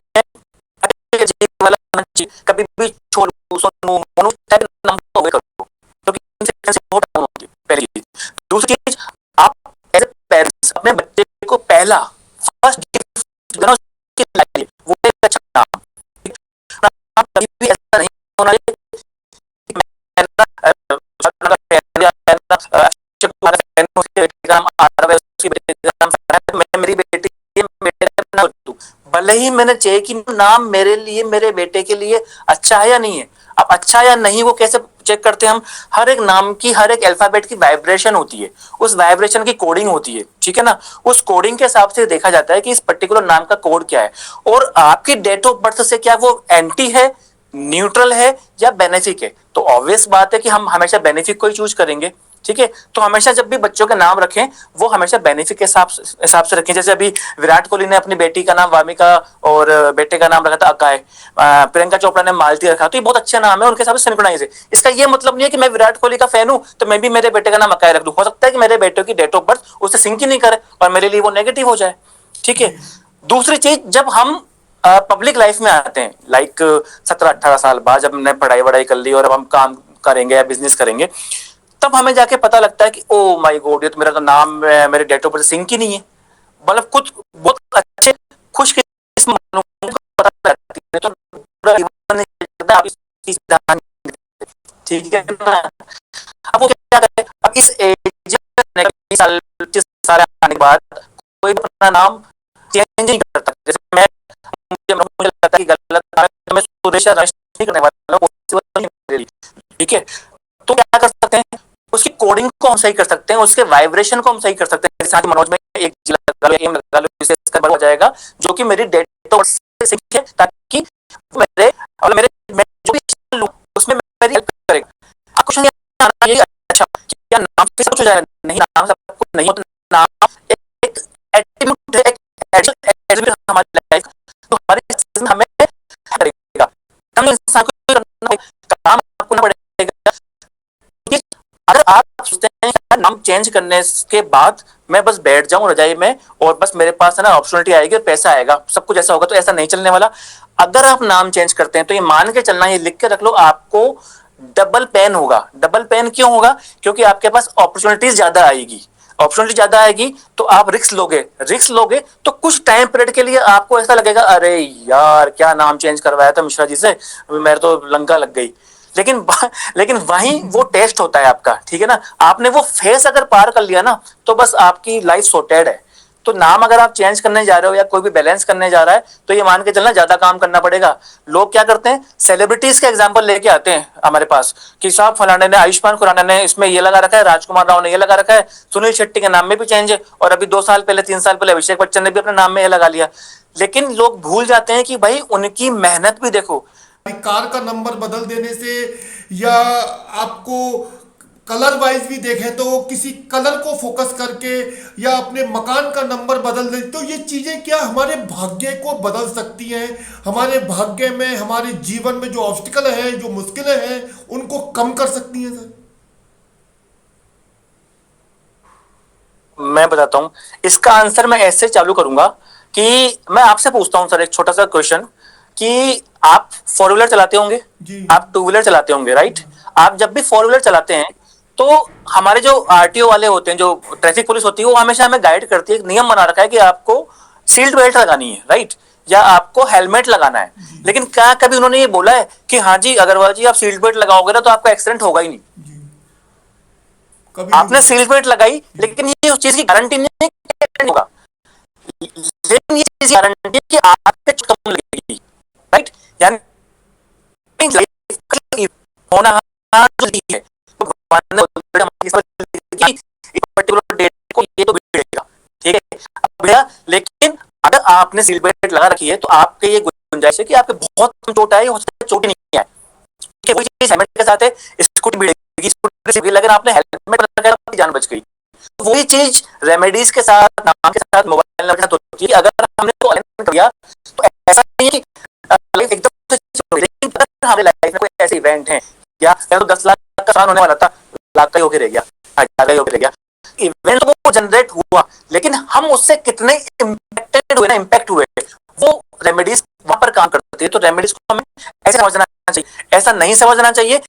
S3: वाला होना चाहिए, कभी भी छोड़ू सोनू मोनू टाइप नाम को अवॉइड करो क्योंकि इनसे बहुत डाउन होती है, पहली चीज। दूसरी चीज, आप एज ए पेरेंट्स अपने बच्चे को पहला फर्स्ट गिफ्ट देना उसके लिए वो एक अच्छा नाम। नाम कभी भी ऐसा नहीं होना चाहिए मेरी बेटी भले ही मैंने चेक कि नाम मेरे लिए, मेरे बेटे के लिए अच्छा है या नहीं है। अब अच्छा या नहीं वो कैसे चेक करते हैं हम? हर एक नाम की, हर एक अल्फाबेट की वाइब्रेशन होती है, उस वाइब्रेशन की कोडिंग होती है, ठीक है ना। उस कोडिंग के हिसाब से देखा जाता है कि इस पर्टिकुलर नाम का कोड क्या है और आपकी डेट ऑफ बर्थ से क्या वो एंटी है, न्यूट्रल है या बेनिफिक है। तो ऑब्वियस बात है कि हम हमेशा बेनिफिक को ही चूज करेंगे, ठीक है। तो हमेशा जब भी बच्चों के नाम रखें वो हमेशा बेनिफिक के हिसाब से रखें। जैसे अभी विराट कोहली ने अपनी बेटी का नाम वामिका और बेटे का नाम रखा था अकाय, प्रियंका चोपड़ा ने मालती रखा, तो ये बहुत अच्छा नाम है, उनके हिसाब से सिंक्रोनाइज है। इसका ये मतलब नहीं है कि मैं विराट कोहली का फैन हूं तो मैं भी मेरे बेटे का नाम अकाय रख दूं। हो सकता है कि मेरे बेटे की डेट ऑफ बर्थ उससे सिंक ही नहीं करे और मेरे लिए वो नेगेटिव हो जाए, ठीक है। दूसरी चीज, जब हम पब्लिक लाइफ में आते हैं, लाइक 17-18 साल बाद जब हमने पढ़ाई वढ़ाई कर ली और अब हम काम करेंगे या बिजनेस करेंगे, तब हमें जाके पता लगता है कि ओ माय गॉड, ये तो मेरा तो नाम मेरे डेट ऑफ बर्थ सिंक ही नहीं है। मतलब कुछ बहुत अच्छे खुशकिस्मत लोगों को पता लगती है तो पूरा जीवन नहीं चलता, आप इस चीज पे ध्यान नहीं देते, ठीक है ना। अब वो क्या करें, अब इस एज में 20 साल 25 साल आने के बाद कोई अपना नाम चेंज नहीं करता। जैसे मुझे लगता है कि गलत है तो मैं सुरेश या रमेश नहीं करने वाला हूं, पॉसिबल नहीं मेरे लिए, ठीक है। तो क्या कर सकते हैं, उसकी कोडिंग को हम सही कर सकते हैं, उसके वाइब्रेशन को हम सही कर सकते हैं। जैसे मनोज में एक लगा लो, एम लगा लो, इससे इसका बड़ा हो जाएगा जो कि मेरी डेट ऑफ बर्थ से सिंक है, ताकि मेरे और मेरे मैं जो भी लूं उसमें मेरी हेल्प करेगा। अब क्वेश्चन ये आना ये अच्छा क्या नाम से सब कुछ हो जाएगा? नहीं, नाम से सब कुछ नहीं होता। नाम एक एट्रीब्यूट है, एक एट्रीब्यूट हमारी लाइफ, तो हमारे में हमें करेगा। हम इंसान को करना काम आपको ना पड़ेगा। अगर आप सोचते हैं कि नाम चेंज करने के बाद मैं बस बैठ जाऊं रजाई में और बस मेरे पास है ना अपॉर्चुनिटी आएगी और पैसा आएगा, सब कुछ ऐसा होगा, तो ऐसा नहीं चलने वाला। अगर आप नाम चेंज करते हैं तो ये मान के चलना, ये लिख के रख लो, आपको डबल पेन होगा। डबल पेन क्यों होगा? क्योंकि आपके पास अपॉर्चुनिटीज ज्यादा आएगी। अपॉर्चुनिटी ज्यादा आएगी तो आप रिस्क लोगे, रिस्क लोगे तो कुछ टाइम पीरियड के लिए आपको ऐसा लगेगा अरे यार क्या नाम चेंज करवाया था मिश्रा जी से, मेरे तो लंका लग गई। लेकिन वहीं वो टेस्ट होता है आपका, ठीक है ना। आपने वो फेस अगर पार कर लिया ना तो बस आपकी लाइफ सॉर्टेड है। तो नाम अगर आप चेंज करने जा रहे हो या कोई भी बैलेंस करने जा रहा है तो ये मान के चलना ज्यादा काम करना पड़ेगा। लोग क्या करते हैं, सेलिब्रिटीज का एग्जांपल लेके आते हैं हमारे पास कि साहब फलाने ने, आयुष्मान खुराना ने इसमें ये लगा रखा है, राजकुमार राव ने ये लगा रखा है, सुनील शेट्टी के नाम में भी चेंज है, और अभी 2 साल पहले 3 साल पहले अभिषेक बच्चन ने भी अपने नाम में ये लगा लिया। लेकिन लोग भूल जाते हैं कि भाई उनकी मेहनत भी देखो।
S2: कार का नंबर बदल देने से या आपको कलर वाइज भी देखें तो किसी कलर को फोकस करके या अपने मकान का नंबर बदल दे, तो ये चीजें क्या हमारे भाग्य को बदल सकती हैं? हमारे भाग्य में, हमारे जीवन में जो ऑब्स्टिकल है, जो मुश्किलें हैं, उनको कम कर सकती हैं सर?
S3: मैं बताता हूं इसका आंसर। मैं ऐसे चालू करूंगा कि मैं आपसे पूछता हूं सर एक छोटा सा क्वेश्चन कि आप 4 व्हीलर चलाते होंगे,
S2: जी।
S3: आप 2 व्हीलर चलाते होंगे, राइट? आप जब भी 4 व्हीलर चलाते हैं तो हमारे जो आरटीओ वाले होते हैं, जो ट्रैफिक पुलिस होती है, वो हमेशा हमें गाइड करती है, एक नियम बना रखा है कि आपको सीट बेल्ट लगानी है, राइट, या आपको हेलमेट लगाना है। लेकिन क्या कभी उन्होंने ये बोला है कि हाँ जी अग्रवाल जी आप सीट बेल्ट लगाओगे ना तो आपका एक्सीडेंट होगा ही नहीं?
S2: कभी
S3: आपने
S2: नहीं।
S3: सीट बेल्ट लगाई, लेकिन ये उस चीज की गारंटी नहीं है कि एक्सीडेंट होगा, लेकिन ये चीज की गारंटी है कि आपके चोट कम लगेगी, राइट। यानी होना जो है, तो भगवान ने एक पर्टिकुलर डेट को ये तो भिड़ेगा, ठीक है। अब भिड़ा, लेकिन अगर आपने सीट बेल्ट लगा रखी है तो आपके ये गुंजाइश है कि आपके बहुत कम चोट आई, हो सकता है चोट ही नहीं आए, ठीक है। वही चीज हेलमेट के साथ है, स्कूटी भिड़ेगी, स्कूटी लेकिन आपने हेलमेट लगा आपकी जान बच गई। वही चीज रेमेडीज के साथ, नाम के साथ, मोबाइल नंबर के साथ होती है। अगर हमने तो अलाइन कर दिया तो ऐसा नहीं है कि लाइफ एकदम से लेकिन अगर हमारे लाइफ में कोई ऐसे इवेंट है, या तो 10 लाख का नुकसान होने वाला था, लाख का ही होके रह गया, 1000 का ही होके रह गया, इवेंट तो वो जनरेट हुआ, लेकिन हम उससे कितने इम्पैक्टेड हुए ना, इम्पैक्ट हुए, वो रेमेडीज वहां पर काम करती है। तो रेमेडीज को हमें ऐसे समझना चाहिए, ऐसा नहीं समझना चाहिए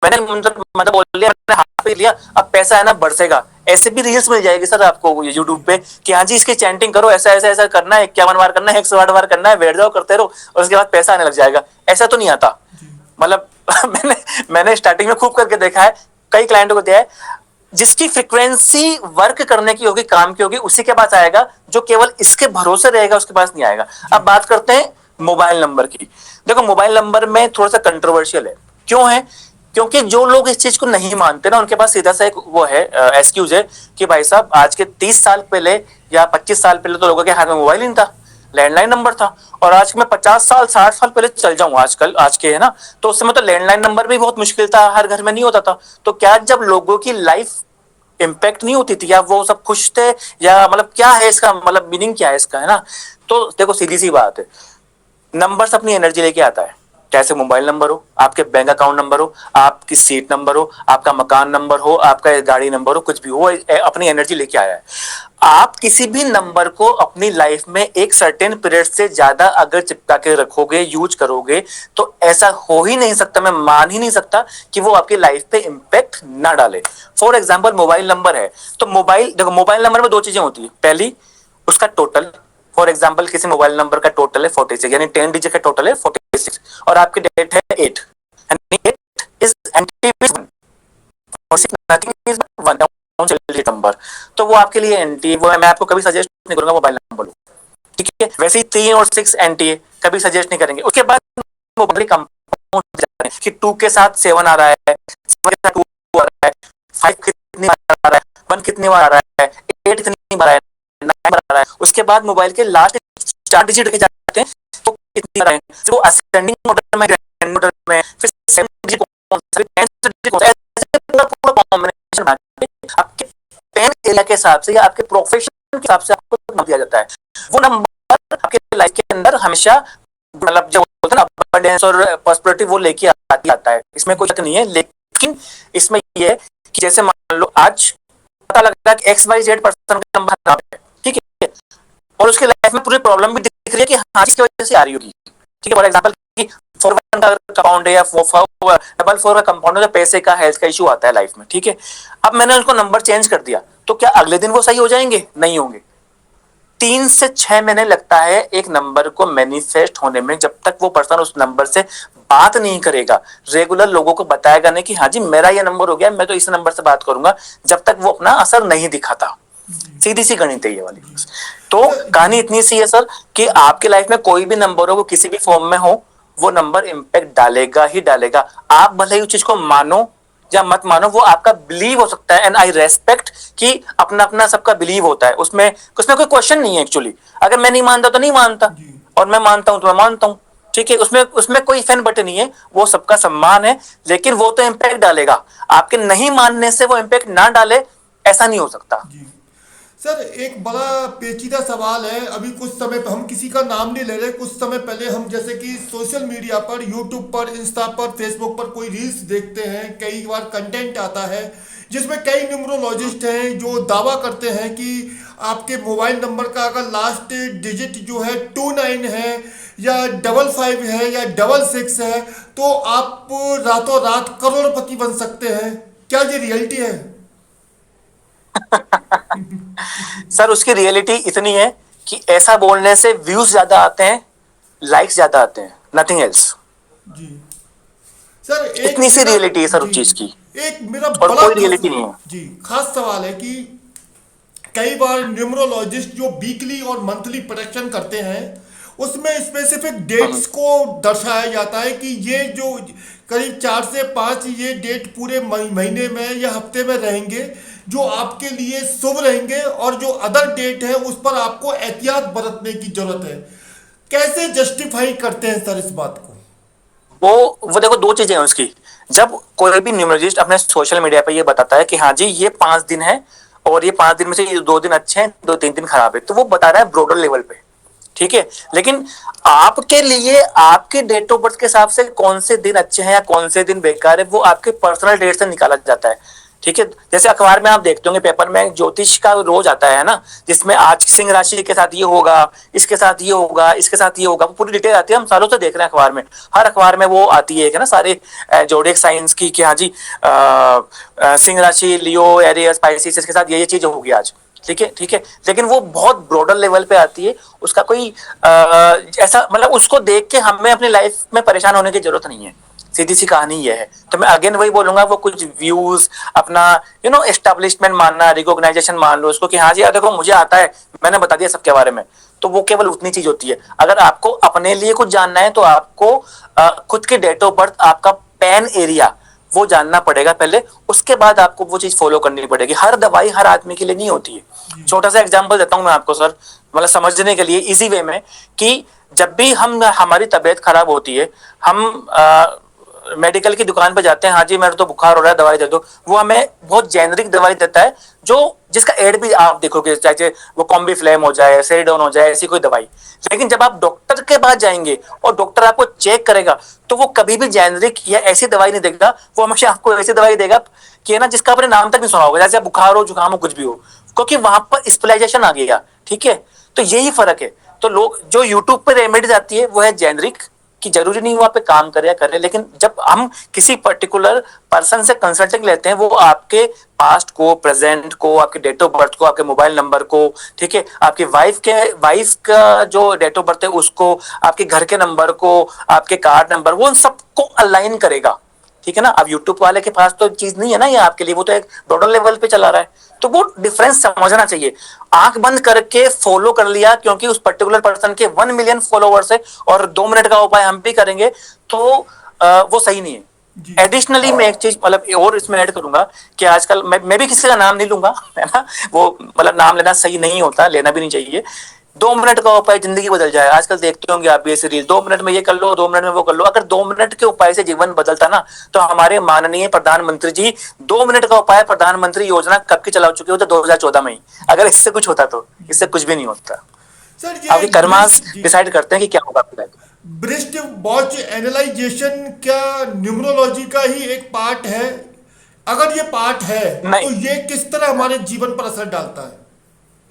S3: मैंने मतलब बोल लिया, मैंने हाथ पे लिया, अब पैसा है ना बरसेगा। ऐसे भी रील्स मिल जाएगी सर आपको यूट्यूब पे कि हाँ जी इसकी चैंटिंग करो, ऐसा ऐसा ऐसा करना है, 51 बार करना है, 108 बार करना है, बैठ जाओ करते रहो और उसके बाद पैसा आने लग जाएगा। ऐसा तो नहीं आता, मतलब मैंने स्टार्टिंग में खूब करके देखा है, कई क्लाइंटों को दिया है, जिसकी फ्रीक्वेंसी वर्क करने की होगी, काम की होगी, उसी के पास आएगा, जो केवल इसके भरोसे रहेगा उसके पास नहीं आएगा। अब बात करते हैं मोबाइल नंबर की। देखो मोबाइल नंबर में थोड़ा सा कंट्रोवर्शियल है, क्यों है? क्योंकि जो लोग इस चीज को नहीं मानते ना, उनके पास सीधा सा एक वो है एक्सक्यूज है कि भाई साहब आज के 30 साल पहले या 25 साल पहले तो लोगों के हाथ में मोबाइल नहीं था, लैंडलाइन नंबर था। और आज मैं 50 साल 60 साल पहले चल जाऊं, आजकल आज के है ना, तो उस समय तो लैंडलाइन नंबर भी बहुत मुश्किल था, हर घर में नहीं होता था। तो क्या जब लोगों की लाइफ इम्पैक्ट नहीं होती थी, या वो सब खुश थे, या मतलब क्या है इसका मतलब मीनिंग क्या है इसका, है ना? तो देखो सीधी सी बात है, नंबर्स अपनी एनर्जी लेके आता है। कैसे? मोबाइल नंबर हो, आपके बैंक अकाउंट नंबर हो, आपकी सीट नंबर हो, आपका मकान नंबर हो, आपका गाड़ी नंबर हो, कुछ भी हो, अपनी एनर्जी लेके आया है। आप किसी भी नंबर को अपनी लाइफ में एक सर्टेन पीरियड से ज्यादा अगर चिपका के रखोगे, यूज करोगे, तो ऐसा हो ही नहीं सकता, मैं मान ही नहीं सकता कि वो आपकी लाइफ पे इंपैक्ट ना डाले। फॉर एग्जाम्पल मोबाइल नंबर है, तो देखो मोबाइल नंबर में दो चीजें होती है। पहली, उसका टोटल। फॉर एग्जाम्पल किसी मोबाइल नंबर का टोटल है 46, यानी 10 डिजिट का टोटल है 46, और आपकी डेट है 8, यानी 8 इज एंटी 1 और 6 नथिंग इज 1 नंबर। तो वो आपके लिए एंटी, वो मैं आपको कभी सजेस्ट नहीं करूंगा मोबाइल नंबर, ठीक है। वैसे ही 3 और 6 एंटी है, कभी सजेस्ट नहीं करेंगे। उसके बाद मोबाइल कंपाउंड कि 2 के साथ 7 आ रहा है, 7 के साथ 2 आ रहा है, 5 कितनी बार आ रहा है, 1 कितनी बार आ रहा है, 8 कितनी बार आ रहा है, 9 बार आ रहा है। उसके बाद मोबाइल के लास्ट 4 डिजिट के जाते हैं तो कितनी बार आए, वो असेंडिंग ऑर्डर में, ग्रेडिंग ऑर्डर में, फिर 7 डिजिट कौन सा, 10 डिजिट कौन सा, ऐसे पूरा कॉम्बिनेशन बना के आपके पेन एरिया के हिसाब से या आपके प्रोफेशन के हिसाब से आपको नंबर दिया जाता है। वो नंबर आपके लाइफ के अंदर हमेशा मतलब जो बोलते हैं ना अबंडेंस और प्रॉस्पेरिटी, वो लेके आता है, इसमें कोई शक नहीं है। लेकिन इसमें ये है कि जैसे मान लो आज पता लगा कि XYZ पर्सन का नंबर खराब है, ठीक है, और उसके लाइफ में पूरी प्रॉब्लम भी दिख रही है कि हाँ इसकी वजह से आ रही होगी, ठीक है। फॉर एग्जांपल कि 41 का कंपाउंड है या 44 का कंपाउंड है, तो पैसे का, हेल्थ का इशू आता है लाइफ में, ठीक है। अब मैंने उनको नंबर चेंज कर दिया, तो क्या अगले दिन वो सही हो जाएंगे? नहीं होंगे। 3 से 6 महीने लगता है एक नंबर को मैनिफेस्ट होने में, जब तक वो पर्सन उस नंबर से बात नहीं करेगा, रेगुलर लोगों को बताएगा नहीं कि हाँ जी मेरा ये नंबर हो गया, मैं तो इस नंबर से बात करूंगा, जब तक वो अपना असर नहीं दिखाता। सीधी सी गणित है ये वाली। तो कहानी इतनी सी है सर कि आपके लाइफ में कोई भी नंबर हो, वो किसी भी फॉर्म में हो, वो नंबर इंपैक्ट डालेगा ही डालेगा। आप भले ही उस चीज को मानो या मत मानो, वो आपका बिलीव हो सकता है, एंड आई रेस्पेक्ट कि अपना अपना सबका बिलीव होता है, उसमें कोई क्वेश्चन नहीं है एक्चुअली। अगर मैं नहीं मानता तो नहीं मानता, और मैं मानता हूं तो मैं मानता हूं, ठीक है। उसमें कोई फैन बटन नहीं है, वो सबका सम्मान है, लेकिन वो तो इंपैक्ट डालेगा। आपके नहीं मानने से वो इंपैक्ट ना डाले, ऐसा नहीं हो सकता।
S2: सर एक बड़ा पेचीदा सवाल है। अभी कुछ समय हम किसी का नाम नहीं ले रहे, कुछ समय पहले हम जैसे कि सोशल मीडिया पर, यूट्यूब पर, इंस्टा पर, फेसबुक पर कोई रील्स देखते हैं, कई बार कंटेंट आता है जिसमें कई न्यूमरोलॉजिस्ट हैं जो दावा करते हैं कि आपके मोबाइल नंबर का अगर लास्ट डिजिट जो है 29 है या 55 है या 66 है, तो आप रातों रात करोड़पति बन सकते हैं। क्या ये रियलिटी है?
S3: सर उसकी रियलिटी इतनी है कि ऐसा बोलने से व्यूज ज्यादा आते हैं, लाइक्स ज्यादा आते हैं, नथिंग एल्स।
S2: जी सर, एक
S3: इतनी सी
S2: मेरा
S3: रियलिटी है सर उस
S2: जी
S3: चीज की,
S2: एक मेरा
S3: और
S2: बड़ा
S3: कोई
S2: खास
S3: रियलिटी नहीं है।
S2: जी खास सवाल है कि कई बार न्यूमरोलॉजिस्ट जो वीकली और मंथली प्रेडिक्शन करते हैं उसमें स्पेसिफिक डेट्स को दर्शाया जाता है कि ये जो करीब 4 से 5 ये डेट पूरे महीने में या हफ्ते में रहेंगे जो आपके लिए शुभ रहेंगे, और जो अदर डेट है उस पर आपको एहतियात बरतने की जरूरत है। कैसे जस्टिफाई करते हैं सर इस बात को?
S3: वो देखो दो चीजें हैं उसकी। जब कोई भी न्यूमरोलॉजिस्ट अपने सोशल मीडिया पे ये बताता है कि हाँ जी ये 5 दिन है और ये 5 दिन में से ये 2 दिन अच्छे हैं, 2-3 दिन खराब है, तो वो बता रहा है ब्रॉडर लेवल पे, ठीक है। लेकिन आपके लिए आपके डेट ऑफ बर्थ के हिसाब से कौन से दिन अच्छे हैं या कौन से दिन बेकार है, वो आपके पर्सनल डेट से निकाला जाता है, ठीक है। जैसे अखबार में आप देखते होंगे, पेपर में ज्योतिष का रोज आता है ना, जिसमें आज सिंह राशि के साथ ये होगा, इसके साथ ये होगा, इसके साथ ये होगा, पूरी डिटेल आती है। हम सालों से देख रहे हैं अखबार में, हर अखबार में वो आती है ना सारे जोडिक साइंस की कि हाँ जी सिंह राशि, लियो, एरियस, स्पाइसिस, इसके साथ ये चीज होगी आज, ठीक है ठीक है। लेकिन वो बहुत ब्रॉडर लेवल पे आती है, उसका कोई ऐसा मतलब उसको देख के हमें अपनी लाइफ में परेशान होने की जरूरत नहीं है, सीधी सी कहानी ये है। तो मैं अगेन वही बोलूंगा, वो कुछ व्यूज अपना एस्टेब्लिशमेंट मानना, रिकॉग्नाइजेशन मान लो उसको कि हाँ जी यार देखो मुझे आता है, मैंने बता दिया सबके बारे में, तो वो केवल उतनी चीज होती है। अगर आपको अपने लिए कुछ जानना है तो आपको खुद के डेट ऑफ बर्थ, आपका पैन एरिया वो जानना पड़ेगा पहले, उसके बाद आपको वो चीज फॉलो करनी पड़ेगी। हर दवाई हर आदमी के लिए नहीं होती है। छोटा सा एग्जांपल देता हूं मैं आपको सर, मतलब समझने के लिए इजी वे में, कि जब भी हमारी तबीयत खराब होती है, हम मेडिकल की दुकान पे जाते हैं, हाँ जी मेरे तो बुखार हो रहा है दवाई दे दो, वो हमें बहुत जेनरिक दवाई देता है, जो जिसका एड भी आप देखोगे, चाहे वो कॉम्बी फ्लेम हो जाए, सेरिडोन हो जाए, ऐसी कोई दवाई। लेकिन जब आप डॉक्टर के पास जाएंगे और डॉक्टर आपको चेक करेगा, तो वो कभी भी जेनरिक या ऐसी दवाई नहीं देगा, वो हमेशा आपको ऐसी दवाई देगा कि ना जिसका आपने नाम तक नहीं सुना होगा, जैसे बुखार हो, जुकाम हो, कुछ भी हो, क्योंकि वहां पर स्पेशलाइजेशन आ गया, ठीक है। तो यही फर्क है। तो लोग जो यूट्यूब पे रेमेडीज आती है वो है जेनरिक, कि जरूरी नहीं वहां पे काम करे या करे, लेकिन जब हम किसी पर्टिकुलर पर्सन से कंसल्टिंग लेते हैं, वो आपके पास्ट को, प्रेजेंट को, आपके डेट ऑफ बर्थ को, आपके मोबाइल नंबर को, ठीक है, आपकी वाइफ का जो डेट ऑफ बर्थ है उसको, आपके घर के नंबर को, आपके कार्ड नंबर, वो सबको अलाइन करेगा, ठीक है ना। अब यूट्यूब वाले के पास तो चीज नहीं है ना ये आपके लिए, वो तो एक ब्रॉडर लेवल पे चला रहा है, तो वो डिफरेंस समझना चाहिए। आंख बंद करके फॉलो कर लिया क्योंकि उस पर्टिकुलर पर्सन के 1 मिलियन फॉलोवर्स है और 2 मिनट का उपाय हम भी करेंगे, तो वो सही नहीं है। एडिशनली मैं एक चीज मतलब और इसमें ऐड करूंगा कि आजकल मैं भी किसी का नाम नहीं लूंगा, है ना, वो मतलब नाम लेना सही नहीं होता, लेना भी नहीं चाहिए। 2 मिनट का उपाय जिंदगी बदल जाए। आजकल देखते होंगे आप ये सीरीज, 2 मिनट में ये कर लो, 2 मिनट में वो कर लो। अगर 2 मिनट के उपाय से जीवन बदलता ना, तो हमारे माननीय प्रधानमंत्री जी 2 मिनट का उपाय प्रधानमंत्री योजना कब की चला चुके होते, 2014 में ही। अगर इससे कुछ होता तो, इससे कुछ भी नहीं होता।
S2: सर
S3: आपके कर्मास डिसाइड करते हैं कि क्या होगा आपकी लाइफ में।
S2: ब्रेस्ट वॉच एनालाइजेशन क्या न्यूमरोलॉजी का ही एक पार्ट है? अगर ये पार्ट है
S3: नहीं।
S2: तो ये किस तरह हमारे जीवन पर असर डालता है?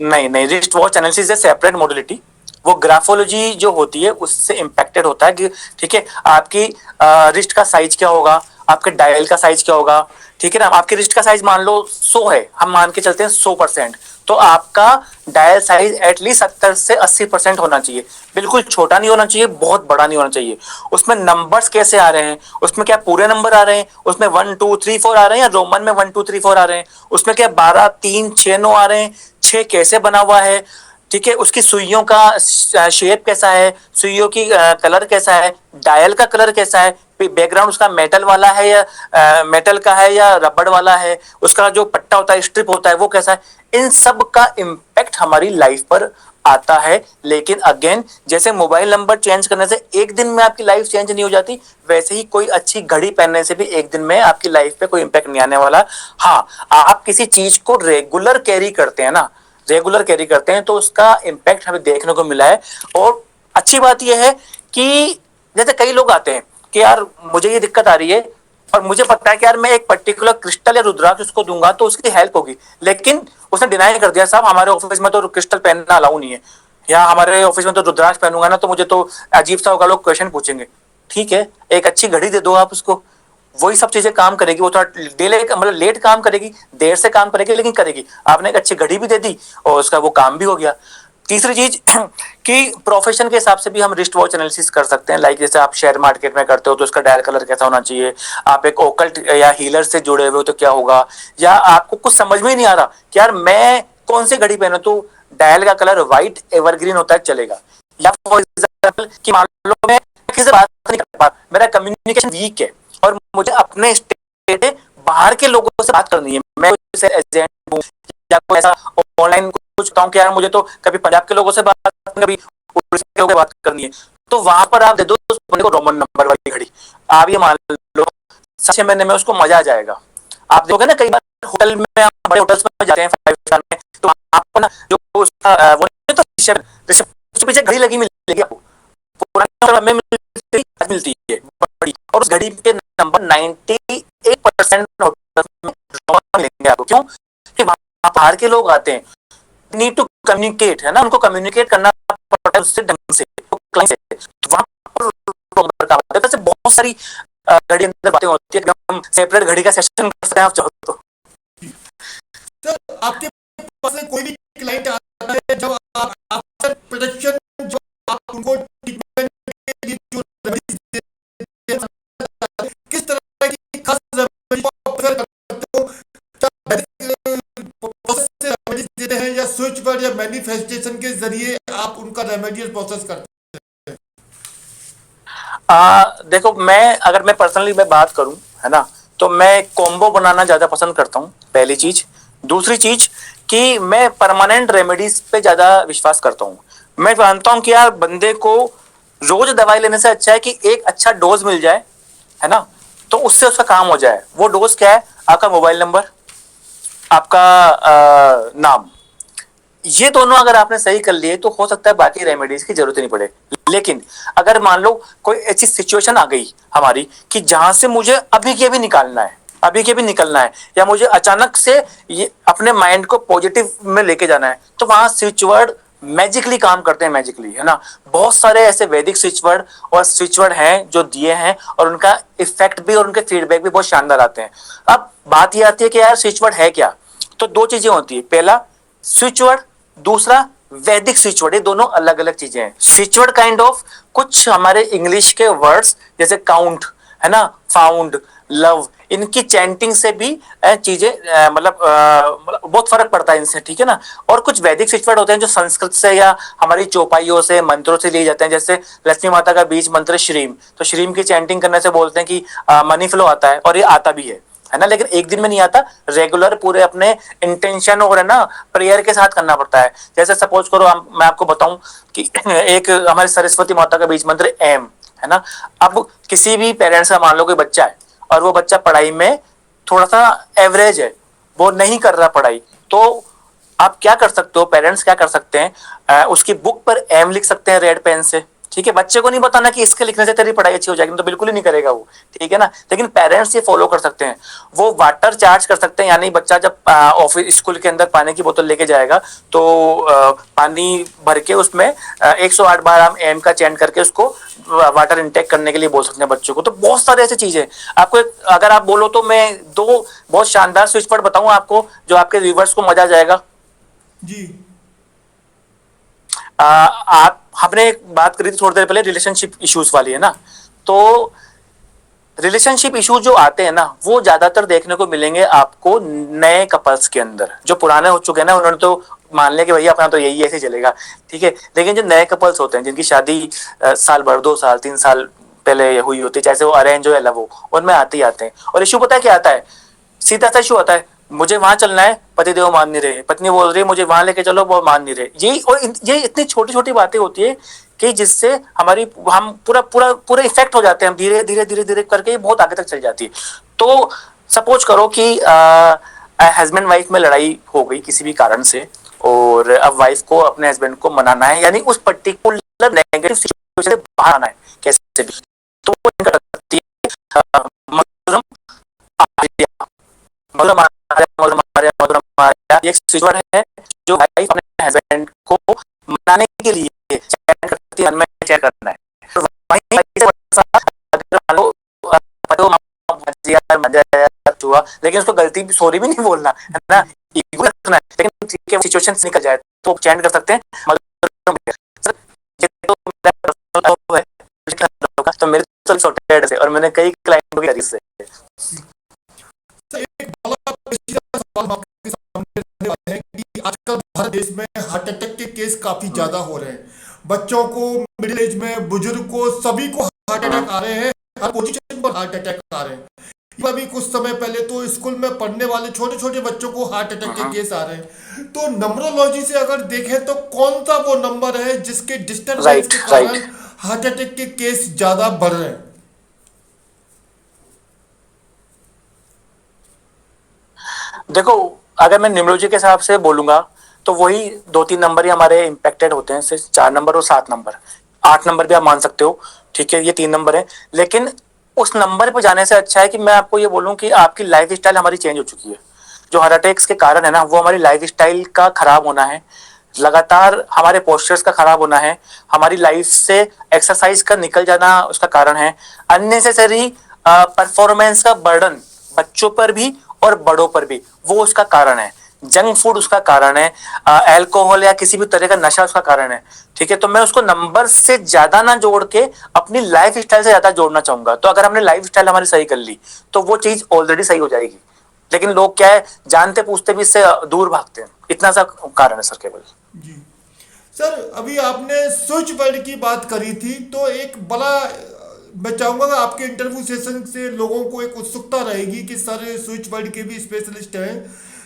S3: नहीं नहीं, रिस्ट वॉच एनालिसिस है सेपरेट मॉडलिटी। वो ग्राफोलॉजी जो होती है उससे इंपैक्टेड होता है कि ठीक है आपकी रिस्ट का साइज क्या होगा, आपके डायल का साइज क्या होगा, ठीक है ना। आपके रिस्ट का साइज मान लो 100 है, हम मान के चलते हैं 100%, तो आपका डायल साइज एटलीस्ट 70 से 80% होना चाहिए। बिल्कुल छोटा नहीं होना चाहिए, बहुत बड़ा नहीं होना चाहिए। उसमें नंबर्स कैसे आ रहे हैं, उसमें क्या पूरे नंबर आ रहे हैं, उसमें 1 2 3 4 आ रहे हैं या रोमन में 1 2 3 4 आ रहे हैं, उसमें क्या 12 3 6 9 आ रहे हैं, 6 कैसे बना हुआ है, ठीक है। उसकी सुइयों का शेप कैसा है, सुइयों की कलर कैसा है, डायल का कलर कैसा है, बैकग्राउंड उसका मेटल वाला है या मेटल का है या रबड़ वाला है, उसका जो पट्टा होता है, स्ट्रिप होता है, वो कैसा है। इन सब का इम्पैक्ट हमारी लाइफ पर आता है। लेकिन अगेन, जैसे मोबाइल नंबर चेंज करने से एक दिन में आपकी लाइफ चेंज नहीं हो जाती, वैसे ही कोई अच्छी घड़ी पहनने से भी एक दिन में आपकी लाइफ पे कोई इम्पैक्ट नहीं आने वाला। हाँ, आप किसी चीज को रेगुलर कैरी करते हैं ना, रेगुलर कैरी करते हैं, तो उसका इम्पैक्ट हमें देखने को मिला है। और अच्छी बात यह है कि जैसे कई लोग आते हैं कि यार मुझे ये दिक्कत आ रही है और मुझे पता है कि यार मैं एक पर्टिकुलर क्रिस्टल या रुद्राक्ष उसको दूंगा तो उसकी हेल्प होगी, लेकिन उसने डिनाई कर दिया, साहब हमारे ऑफिस में तो क्रिस्टल पहनना अलाउ नहीं है, या हमारे ऑफिस में तो रुद्राक्ष पहनूंगा ना तो मुझे तो अजीब सा होगा, लोग क्वेश्चन पूछेंगे। ठीक है, एक अच्छी घड़ी दे दो आप उसको, वही सब चीजें काम करेगी। वो थोड़ा डिले मतलब लेट काम करेगी, देर से काम करेगी, लेकिन करेगी। आपने एक अच्छी घड़ी भी दे दी और उसका वो काम भी हो गया। तीसरी चीज कि प्रोफेशन के हिसाब से भी हम रिस्ट वॉच एनालिसिस कर सकते हैं। लाइक जैसे आप शेयर मार्केट में करते हो तो उसका डायल कलर कैसा होना चाहिए, आप एक ओकल्ट या हीलर से जुड़े हुए हो तो क्या होगा, या आपको कुछ समझ में ही नहीं आ रहा कि यार मैं कौन सी घड़ी पहनूं, तो डायल का कलर व्हाइट एवरग्रीन होता है चलेगा। या फॉर एग्जाम्पल कि मान लो मैं किसी से बात नहीं कर पा, मेरा कम्युनिकेशन वीक है और मुझे अपने स्टेट में बाहर के लोगों से बात करनी है, मैं एजेंट हूँ या कोई ऐसा ऑनलाइन कुछ बताऊं कि यार मुझे तो कभी पंजाब के लोगों से बात करनी, कभी उड़ीसा के लोगों से बात करनी है, तो वहां पर आप दे दो उस बंदे को रोमन नंबर वाली घड़ी। आप ये मान लो 6 महीने में उसको मजा आ जाएगा। आप देखोगे ना कई बार होटल में, आप बड़े होटल्स में जाते हैं 5 स्टार में, तो आपको ना जो उसका वो तो रिसेप्शन पीछे घड़ी लगी मिलेगी आपको, पुराने में मिलती है बड़ी, और उस घड़ी के नंबर 98% होटल में मिलेंगे आपको। क्यों? कि वहां बाहर के लोग आते हैं, नीड टू कम्युनिकेट, है ना, उनको कम्युनिकेट करना पड़ता है उससे ढंग से, क्लाइंट से। तो वहां पर काम होता है। वैसे बहुत सारी घड़ी अंदर बातें होती है, हम सेपरेट घड़ी का सेशन कर सकते हैं आप चाहो तो।
S2: सर आपके पास में कोई भी क्लाइंट आता है, जब आप आफ्टर प्रोडक्शन जो आप उनको ट्रीटमेंट के लिए जो रेमेडीज देते हैं, किस तरह की खास रेमेडी को आप प्रेफर करते हो? प्रोसेस से रेमेडीज देते हैं या स्विच वर्ड या मैनिफेस्टेशन के जरिए आप उनका रेमेडियल प्रोसेस करते
S3: देखो मैं अगर मैं पर्सनली मैं बात करूं, है ना, तो मैं कॉम्बो बनाना ज्यादा पसंद करता हूं, पहली चीज। दूसरी चीज कि मैं परमानेंट रेमेडीज पे ज्यादा विश्वास करता हूं। मैं मानता हूं कि यार बंदे को रोज दवाई लेने से अच्छा है कि एक अच्छा डोज मिल जाए, है ना, तो उससे उसका काम हो जाए। वो डोज क्या है? आपका मोबाइल नंबर, आपका नाम, ये दोनों अगर आपने सही कर लिए तो हो सकता है बाकी रेमेडीज की जरूरत ही नहीं पड़े। लेकिन अगर मान लो कोई ऐसी सिचुएशन आ गई हमारी कि जहां से मुझे अभी के भी निकालना है, अभी के भी निकलना है, या मुझे अचानक से ये अपने माइंड को पॉजिटिव में लेके जाना है, तो वहां स्विच वर्ड मैजिकली काम करते हैं, मैजिकली, है ना। बहुत सारे ऐसे वैदिक स्विच वर्ड और स्विच वर्ड हैं जो दिए हैं, और उनका इफेक्ट भी और उनके फीडबैक भी बहुत शानदार आते हैं। अब बात ये आती है कि यार स्विच वर्ड है क्या, तो दो चीजें होती है। पहला स्विच वर्ड, दूसरा वैदिक स्विच वर्ड। ये दोनों अलग अलग चीजें हैं। स्विच वर्ड काइंड ऑफ कुछ हमारे इंग्लिश के वर्ड्स जैसे काउंट, है ना, फाउंड, लव, इनकी चैंटिंग से भी चीजें मतलब बहुत फर्क पड़ता है इनसे, ठीक है ना। और कुछ वैदिक स्विच वर्ड होते हैं जो संस्कृत से या हमारी चौपाइयों से, मंत्रों से लिए जाते हैं। जैसे लक्ष्मी माता का बीज मंत्र श्रीम, तो श्रीम की चैंटिंग करने से बोलते हैं कि मनी फ्लो आता है, और ये आता भी है ना, लेकिन एक दिन में नहीं आता, रेगुलर पूरे अपने इंटेंशन और, है ना, प्रेयर के साथ करना पड़ता है। जैसे सपोज करो मैं आपको बताऊं कि एक हमारी सरस्वती माता का बीज मंत्र एम, है ना। अब किसी भी पेरेंट्स का मान लो कोई बच्चा है और वो बच्चा पढ़ाई में थोड़ा सा एवरेज है, वो नहीं कर रहा पढ़ाई, तो आप क्या कर सकते हो, पेरेंट्स क्या कर सकते हैं, उसकी बुक पर एम लिख सकते हैं रेड पेन से, ठीक है। बच्चे को नहीं बताना कि इसके लिखने से तेरी पढ़ाई अच्छी हो जाएगी, तो बिल्कुल ही नहीं करेगा वो, ठीक है ना। लेकिन पेरेंट्स ये फॉलो कर सकते हैं। वो वाटर चार्ज कर सकते हैं, यानी बच्चा जब ऑफिस स्कूल के अंदर पानी की बोतल लेके जाएगा तो पानी भर के उसमें 108 बार हम एम का चैंट करके उसको वाटर इंटेक करने के लिए बोल सकते हैं बच्चों को। तो बहुत सारे ऐसी चीजें आपको अगर आप बोलो तो मैं दो बहुत शानदार स्विच वर्ड बताऊं आपको जो आपके व्यूवर्स को मजा आ जाएगा।
S2: जी
S3: आप हमने एक बात करी थी थोड़ी देर पहले रिलेशनशिप इश्यूज वाली, है ना। तो रिलेशनशिप इश्यूज जो आते हैं ना, वो ज्यादातर देखने को मिलेंगे आपको नए कपल्स के अंदर। जो पुराने हो चुके हैं ना, उन्होंने तो मान लिया कि भैया अपना तो यही ऐसे चलेगा, ठीक है। लेकिन जो नए कपल्स होते हैं जिनकी शादी साल भर, 2 साल 3 साल पहले हुई होती है, चाहे वो अरेंज हो या लव हो, उनमें आते ही आते हैं। और इश्यू पता है क्या आता है? सीधा सा इशू आता है, मुझे वहां चलना है, पति देव मान नहीं रहे, पत्नी बोल रही है मुझे वहां लेके चलो, वो मान नहीं रहे। यही और ये इतनी छोटी छोटी बातें होती है कि जिससे हमारी हम पूरा पूरा पूरे इफेक्ट हो जाते हैं, हम धीरे धीरे धीरे धीरे करके ये बहुत आगे तक चल जाती है। तो सपोज करो कि हस्बैंड वाइफ में लड़ाई हो गई किसी भी कारण से, और अब वाइफ को अपने हस्बैंड को मनाना है, यानी उस पर्टिकुलर नेगेटिव सिचुएशन से बाहर आना है कैसे भी। तो वो करती है मधुरम आर्या, मधुरम आर्या, मधुरम आर्या, मधुरम आर्या। ये एक स्विच वर्ड है जो वाइफ अपने हस्बैंड को मनाने के लिए चैट करती है, मन में चैट करना है। तो वहीं अगर मान लो यार मजा आया हुआ, लेकिन उसको गलती भी सॉरी भी नहीं बोलना है ना, ईगो रखना है, लेकिन ठीक है सिचुएशन से निकल जाए तो चैंट कर सकते हैं। मगर सर, ये तो मेरा personal अनुभव है, तो मेरे तो सॉर्टेड से, और मैंने कई क्लाइंटों की तारीफ से।
S2: सर, एक बड़ा पेचीदा सवाल हम आपके सामने रखने वाले हैं कि आजकल भारत देश में हार्ट अटैक के केस काफी ज्यादा हो रहे हैं। बच्चों को, मिडिल एज में, बुजुर्ग को, सभी को हार्ट अटैक आ रहे हैं, हर पोजीशन पर हार्ट अटैक आ रहे हैं। अभी कुछ समय पहले तो स्कूल में पढ़ने वाले छोटे छोटे बच्चों को हार्ट अटैक के केस आ रहे हैं। तो नंबरोलॉजी से अगर देखें तो कौन सा वो नंबर है जिसके डिस्टर्बेंस के कारण हार्ट अटैक के केस ज्यादा बढ़ रहे हैं?
S3: देखो, अगर मैं न्यूमरोलॉजी के हिसाब से बोलूंगा तो वही 2-3 नंबर ही हमारे इम्पेक्टेड होते हैं, सिर्फ 4 नंबर और 7 नंबर, 8 नंबर भी आप मान सकते हो, ठीक है, ये 3 नंबर है। लेकिन उस नंबर पर जाने से अच्छा है कि मैं आपको ये बोलूं कि आपकी लाइफ स्टाइल हमारी चेंज हो चुकी है। जो हार्ट अटैक्स के कारण है ना, वो हमारी लाइफ स्टाइल का खराब होना है, लगातार हमारे पोस्चर्स का खराब होना है, हमारी लाइफ से एक्सरसाइज का निकल जाना उसका कारण है, अननेसेसरी परफॉर्मेंस का बर्डन बच्चों पर भी और बड़ों पर भी, वो उसका कारण है, जंक फूड उसका कारण है, अल्कोहल या किसी भी तरह का नशा उसका कारण है, ठीक है। तो मैं उसको नंबर से ज्यादा ना जोड़ के अपनी लाइफ स्टाइल से ज्यादा जोड़ना चाहूंगा। तो अगर हमने लाइफ स्टाइल हमारी सही कर ली तो वो चीज ऑलरेडी सही हो जाएगी। लेकिन लोग क्या है, जानते पूछते भी इससे दूर भागते हैं, इतना सा कारण है सर केवल।
S2: जी सर, अभी आपने स्विच वर्ड की बात करी थी, तो एक बड़ा मैं चाहूंगा कि आपके इंटरव्यू सेशन से लोगों को एक उत्सुकता रहेगी कि सर स्विच वर्ड के भी स्पेशलिस्ट हैं,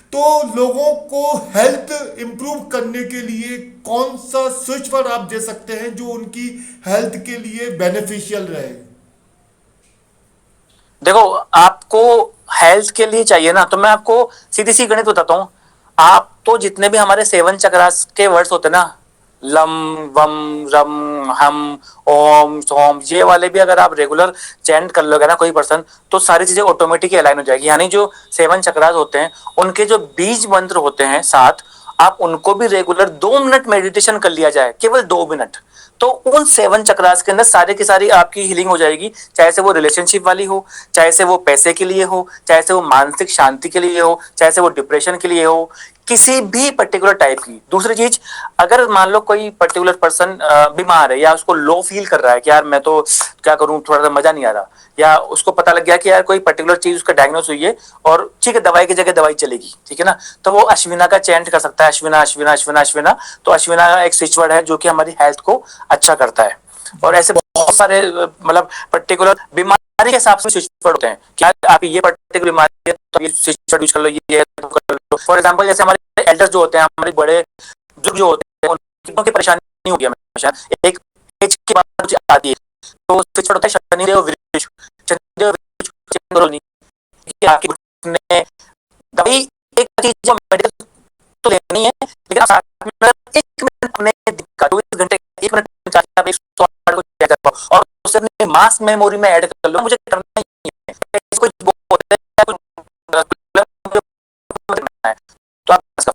S2: तो लोगों को हेल्थ इंप्रूव करने के लिए कौन सा स्विच वर्ड आप दे सकते हैं जो उनकी हेल्थ के लिए बेनिफिशियल रहे?
S3: देखो, आपको हेल्थ के लिए चाहिए ना, तो मैं आपको सीधी सी गणित बताता हूँ। आप तो जितने भी हमारे 7 चक्रास के वर्ड्स होते हैं ना, लम वम रम हम ओम सोम, ये वाले भी अगर आप रेगुलर चैंट कर लोगे ना कोई पर्सन, तो सारी चीजें ऑटोमेटिक अलाइन हो जाएगी। यानी जो 7 चक्रास होते हैं, उनके जो बीज मंत्र होते हैं 7, आप उनको भी रेगुलर 2 मिनट मेडिटेशन कर लिया जाए, केवल 2 मिनट, तो उन 7 चक्रास के अंदर सारे की सारी आपकी हीलिंग हो जाएगी। चाहे से वो रिलेशनशिप वाली हो, चाहे से वो पैसे के लिए हो, चाहे से वो मानसिक शांति के लिए हो, चाहे से वो डिप्रेशन के लिए हो, किसी भी पर्टिकुलर टाइप की। दूसरी चीज, अगर मान लो कोई पर्टिकुलर पर्सन बीमार है या उसको लो फील कर रहा है कि यार मैं तो क्या करूं, थोड़ा सा मजा नहीं आ रहा, या उसको पता लग गया कि यार कोई पर्टिकुलर चीज उसका डायग्नोस हुई है और ठीक है दवाई की जगह दवाई चलेगी, ठीक है ना, तो वो अश्विना का चैंट कर सकता है, अश्विना अश्विना अश्विना अश्विना। तो अश्विना एक स्विच वर्ड है जो कि हमारी हेल्थ को अच्छा करता है। और ऐसे बहुत सारे मतलब पर्टिकुलर बीमारी के हिसाब से स्विच वर्ड होते हैं कि आप ये पर्टिकुलर बीमारी है तो ये स्विच वर्ड यूज कर लो, ये तो कर लो। फॉर एग्जांपल जैसे हमारे एल्डर्स जो होते हैं, हमारे बड़े बुजुर्ग जो होते हैं, उनकी परेशानी नहीं होगी हमेशा, एक एज के बाद कुछ आती है, तो स्विच वर्ड होता है शनिदेव वृक्ष, शनिदेव वृक्ष चंद्रोनी। आपकी ने दवाई एक चीज मेडिकल तो लेनी है, लेकिन आप 7 मिनट 1 मिनट अपने 24 घंटे 1 मिनट आप 108 को चेक कर पाओ और उसे अपने मास मेमोरी में ऐड कर लो, मुझे करना ही है, कुछ बोलते हैं करना है तो आप तो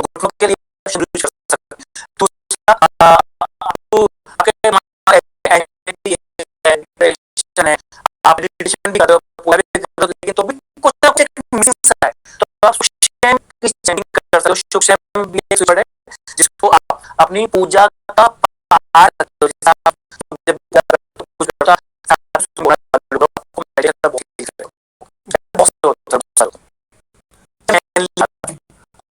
S3: घुटनों के लिए यूज कर सकते हैं। दूसरा डिप्रेशन है, आप मेडिटेशन भी कर रहे हो, पूरा भी कर रहे हो, लेकिन तो भी कुछ ना कुछ मिसिंग है, तो आप सुक्षेम की चैंटिंग कर सकते हो। सुक्षेम भी एक स्विच वर्ड है जिसको आप अपनी पूजा का पाठ करते हो, जैसे आप जब कुछ करते हो आपको मेडिटेशन बहुत होता है।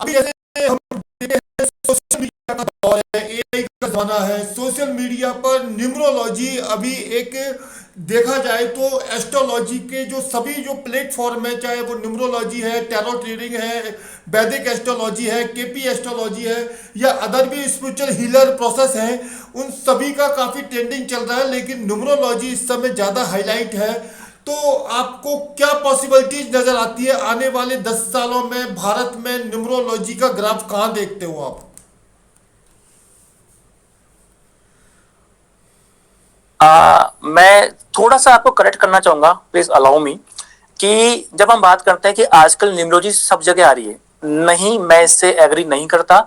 S2: अभी जैसे हम देखते हैं सोशल मीडिया का दौर है, एआई का जमाना है, सोशल मीडिया पर न्यूमरोलॉजी अभी एक देखा जाए तो एस्ट्रोलॉजी के जो सभी जो प्लेटफॉर्म है, चाहे वो न्यूमरोलॉजी है, टैरोट रीडिंग है, वैदिक एस्ट्रोलॉजी है, केपी एस्ट्रोलॉजी है, या अदर भी स्पिरिचुअल हीलर प्रोसेस है, उन सभी का काफी ट्रेंडिंग चल रहा है, लेकिन न्यूमरोलॉजी इस समय ज्यादा हाईलाइट है। तो आपको क्या पॉसिबिलिटीज नजर आती है आने वाले 10 सालों में भारत में न्यूमरोलॉजी का ग्राफ कहां देखते हो आप?
S3: मैं थोड़ा सा आपको करेक्ट करना चाहूंगा, प्लीज अलाउ मी, कि जब हम बात करते हैं कि आजकल न्यूमरोलॉजी सब जगह आ रही है, नहीं, मैं इससे एग्री नहीं करता।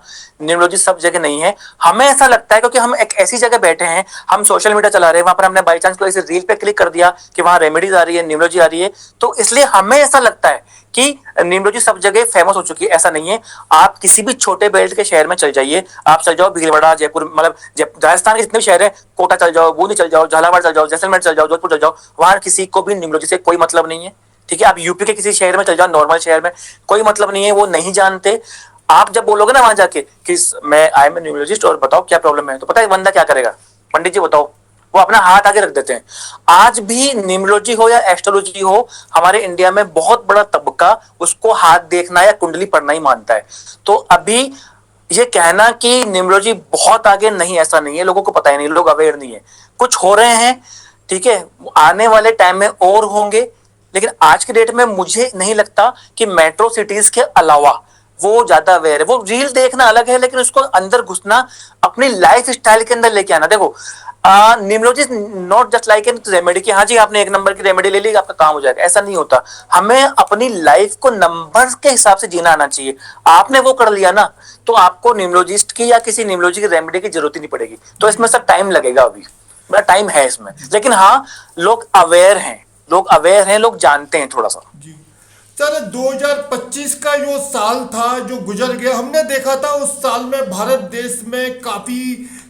S3: न्यूमरोलॉजी सब जगह नहीं है। हमें ऐसा लगता है क्योंकि हम एक ऐसी जगह बैठे हैं, हम सोशल मीडिया चला रहे हैं, वहां पर हमने बाई चांस कोई ऐसी रील पे क्लिक कर दिया कि वहां रेमेडीज आ रही है, न्यूमरोलॉजी आ रही है, तो इसलिए हमें ऐसा लगता है कि न्यूमरोलॉजी सब जगह फेमस हो चुकी है। ऐसा नहीं है। आप किसी भी छोटे बेल्ट के शहर में चल जाइए, आप चल जाओ भीलवाड़ा, जयपुर, मतलब राजस्थान के जितने भी शहर है, कोटा चल जाओ, बूंदी चल जाओ, झालावाड़ चल जाओ, जैसलमेर चल जाओ, जोधपुर चल जाओ, वहां किसी को भी न्यूमरोलॉजी से कोई मतलब नहीं है। ठीक है, आप यूपी के किसी शहर में चल जाओ, नॉर्मल शहर में, कोई मतलब नहीं है, वो नहीं जानते। आप जब बोलोगे ना वहां जाके कि मैं आई एम न्यूमरोलॉजिस्ट और बताओ क्या प्रॉब्लम है, तो पता है बंदा क्या करेगा? पंडित जी बताओ, वो अपना हाथ आगे रख देते हैं। आज भी न्यूमरोलॉजी हो या एस्ट्रोलॉजी हो, हमारे इंडिया में बहुत बड़ा तबका उसको हाथ देखना या कुंडली पढ़ना ही मानता है। तो अभी ये कहना कि न्यूमरोलॉजी बहुत आगे, नहीं, ऐसा नहीं है। लोगों को पता ही नहीं, लोग अवेयर नहीं है। कुछ हो रहे हैं, ठीक है, आने वाले टाइम में और होंगे, लेकिन आज के डेट में मुझे नहीं लगता कि मेट्रो सिटीज के अलावा वो ज्यादा अवेयर है। वो रील देखना अलग है, लेकिन उसको अंदर घुसना, अपनी लाइफ स्टाइल के अंदर लेके आना। देखो, numerology not just like an remedy कि हाँ जी आपने एक नंबर की रेमेडी ले ली आपका काम हो जाएगा, ऐसा नहीं होता। हमें अपनी लाइफ को नंबर के हिसाब से जीना आना चाहिए। आपने वो कर लिया ना, तो आपको न्यूमरोलॉजिस्ट की या किसी न्यूमरोलॉजी की रेमेडी की जरूरत ही नहीं पड़ेगी। तो इसमें सब टाइम लगेगा, अभी बड़ा टाइम है इसमें, लेकिन हाँ, लोग अवेयर हैं, लोग जानते हैं थोड़ा सा।
S2: जी सर, 2025 का जो साल था जो गुजर गया, हमने देखा था उस साल में भारत देश में काफी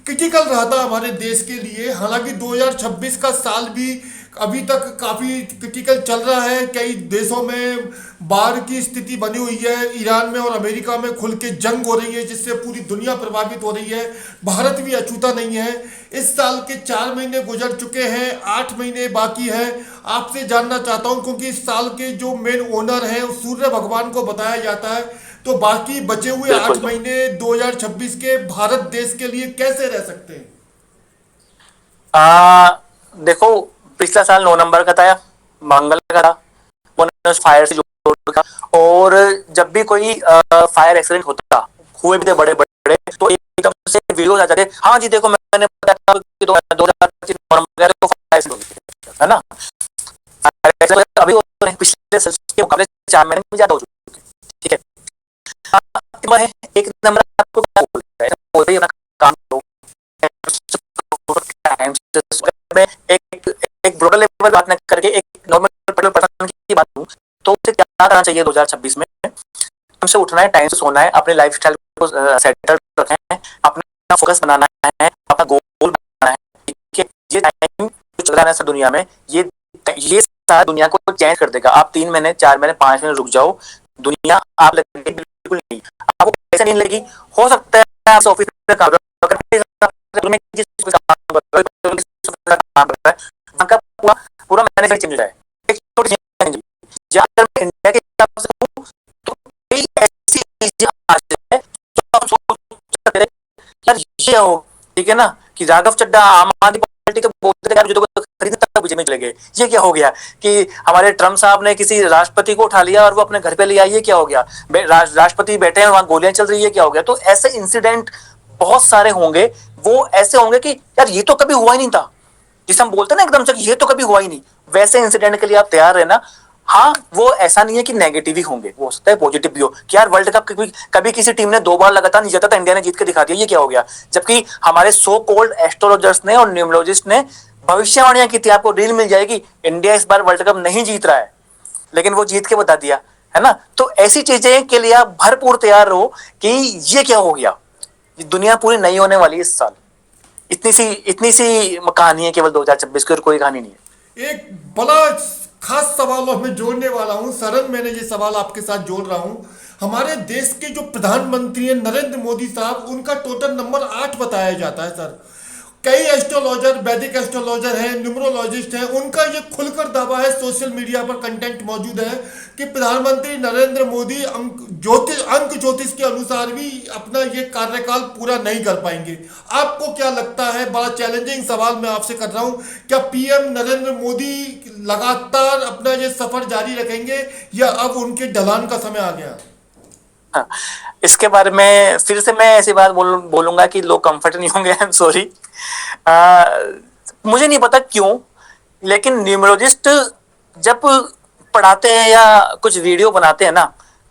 S2: क्रिटिकल रहा था हमारे देश के लिए। हालांकि 2026 का साल भी अभी तक काफी क्रिटिकल चल रहा है। कई देशों में बाढ़ की स्थिति बनी हुई है, ईरान में और अमेरिका में खुल के जंग हो रही है, जिससे पूरी दुनिया प्रभावित हो रही है। भारत भी अछूता नहीं है। इस साल के 4 महीने गुजर चुके हैं, 8 महीने बाकी है। आपसे जानना चाहता हूं, क्योंकि इस साल के जो मेन ओनर हैं सूर्य भगवान को बताया जाता है, तो बाकी बचे हुए 8 महीने 2026 के भारत देश के लिए कैसे रह सकते हैं?
S3: देखो, पिछला साल 9 नंबर का था, मंगल का था, फायर से जोड़ था। और जब भी कोई फायर एक्सीडेंट होता, हुए भी थे बड़े बड़े, तो एकदम से वीडियो आ जाते, हाँ जी देखो मैंने बताया कि 2025 नवंबर को फायर एक्सीडेंट हो गया, है ना। अभी पिछले साल के मुकाबले 4 महीने में ज्यादा हो चुके हैं, ठीक है। एक नंबर आपको क्या बोलता है, बोलते ही अपना काम करो, एक ब्रॉडर लेवल बात न करके एक नॉर्मल पर्सन की बात करूं, तो उसे क्या करना चाहिए 2026 में? हमसे उठना है, टाइम से सोना है, अपने लाइफस्टाइल को सेटल रखना है, अपना फोकस बनाना है, अपना गोल बनाना है, ठीक है। ये टाइम जो चल रहा है दुनिया में, ये सारा दुनिया को चेंज कर देगा। आप 3 महीने, 4 महीने, 5 महीने रुक जाओ, दुनिया आप लगेगी बिल्कुल नहीं, आपको पैसा नहीं लगेगी। हो सकता है आप ऑफिस में काम पूरा मैनेजमेंट चेंज हो जाए। एक छोटी चेंज, अगर मैं इंडिया के हिसाब से हूं, तो कई ऐसी चीजें आ जाए तो आप सोच सकते हैं यार ये हो, ठीक है ना, कि राघव चड्ढा आम आदमी पार्टी के बोलते थे यार मुझे तो खरीदना तक बीजेपी में चले गए। ये क्या हो गया कि हमारे ट्रम्प साहब ने किसी राष्ट्रपति को उठा लिया और वो अपने घर पे ले आई, ये क्या हो गया? राष्ट्रपति बैठे हैं, वहां गोलियां चल रही है, क्या हो गया? तो ऐसे इंसिडेंट बहुत सारे होंगे। वो ऐसे होंगे कि यार ये तो कभी हुआ ही नहीं था, जिसे हम बोलते हैं ना एकदम से ये तो कभी हुआ ही नहीं, वैसे इंसिडेंट के लिए आप तैयार रहना। हाँ, वो ऐसा नहीं है कि नेगेटिव ही होंगे, वो हो सकता है पॉजिटिव भी हो कि यार वर्ल्ड कप कभी किसी टीम ने 2 बार लगातार नहीं जीता था, इंडिया ने जीत के दिखा दिया, ये क्या हो गया? जबकि हमारे सो कॉल्ड एस्ट्रोलॉजर्स ने और न्यूमरोलॉजिस्ट ने भविष्यवाणियां की थी, आपको रील मिल जाएगी, इंडिया इस बार वर्ल्ड कप नहीं जीत रहा है, लेकिन वो जीत के बता दिया, है ना। तो ऐसी चीजें के लिए आप भरपूर तैयार रहो कि ये क्या हो गया, दुनिया पूरी नई होने वाली है इस साल। इतनी सी कहानी है केवल 2026 की, और कोई कहानी नहीं है।
S2: एक बड़ा खास सवाल मैं जोड़ने वाला हूं सरन, मैंने ये सवाल आपके साथ जोड़ रहा हूं। हमारे देश के जो प्रधानमंत्री हैं नरेंद्र मोदी साहब, उनका टोटल नंबर 8 बताया जाता है सर। कई एस्ट्रोलॉजर, वैदिक एस्ट्रोलॉजर हैं, न्यूमरोलॉजिस्ट हैं, उनका ये खुलकर दावा है, सोशल मीडिया पर कंटेंट मौजूद है कि प्रधानमंत्री नरेंद्र मोदी अंक ज्योतिष के अनुसार भी अपना ये कार्यकाल पूरा नहीं कर पाएंगे। आपको क्या लगता है? बड़ा चैलेंजिंग सवाल मैं आपसे कर रहा हूं, क्या पीएम नरेंद्र मोदी लगातार अपना ये सफर जारी रखेंगे या अब उनके ढलान का समय आ गया?
S3: हाँ, इसके बारे में फिर से मैं ऐसी बात बोलूंगा कि लोग कंफर्ट नहीं होंगे, आई एम सॉरी। मुझे नहीं पता क्यों, लेकिन न्यूमरोलॉजिस्ट जब पढ़ाते हैं या कुछ वीडियो बनाते हैं ना,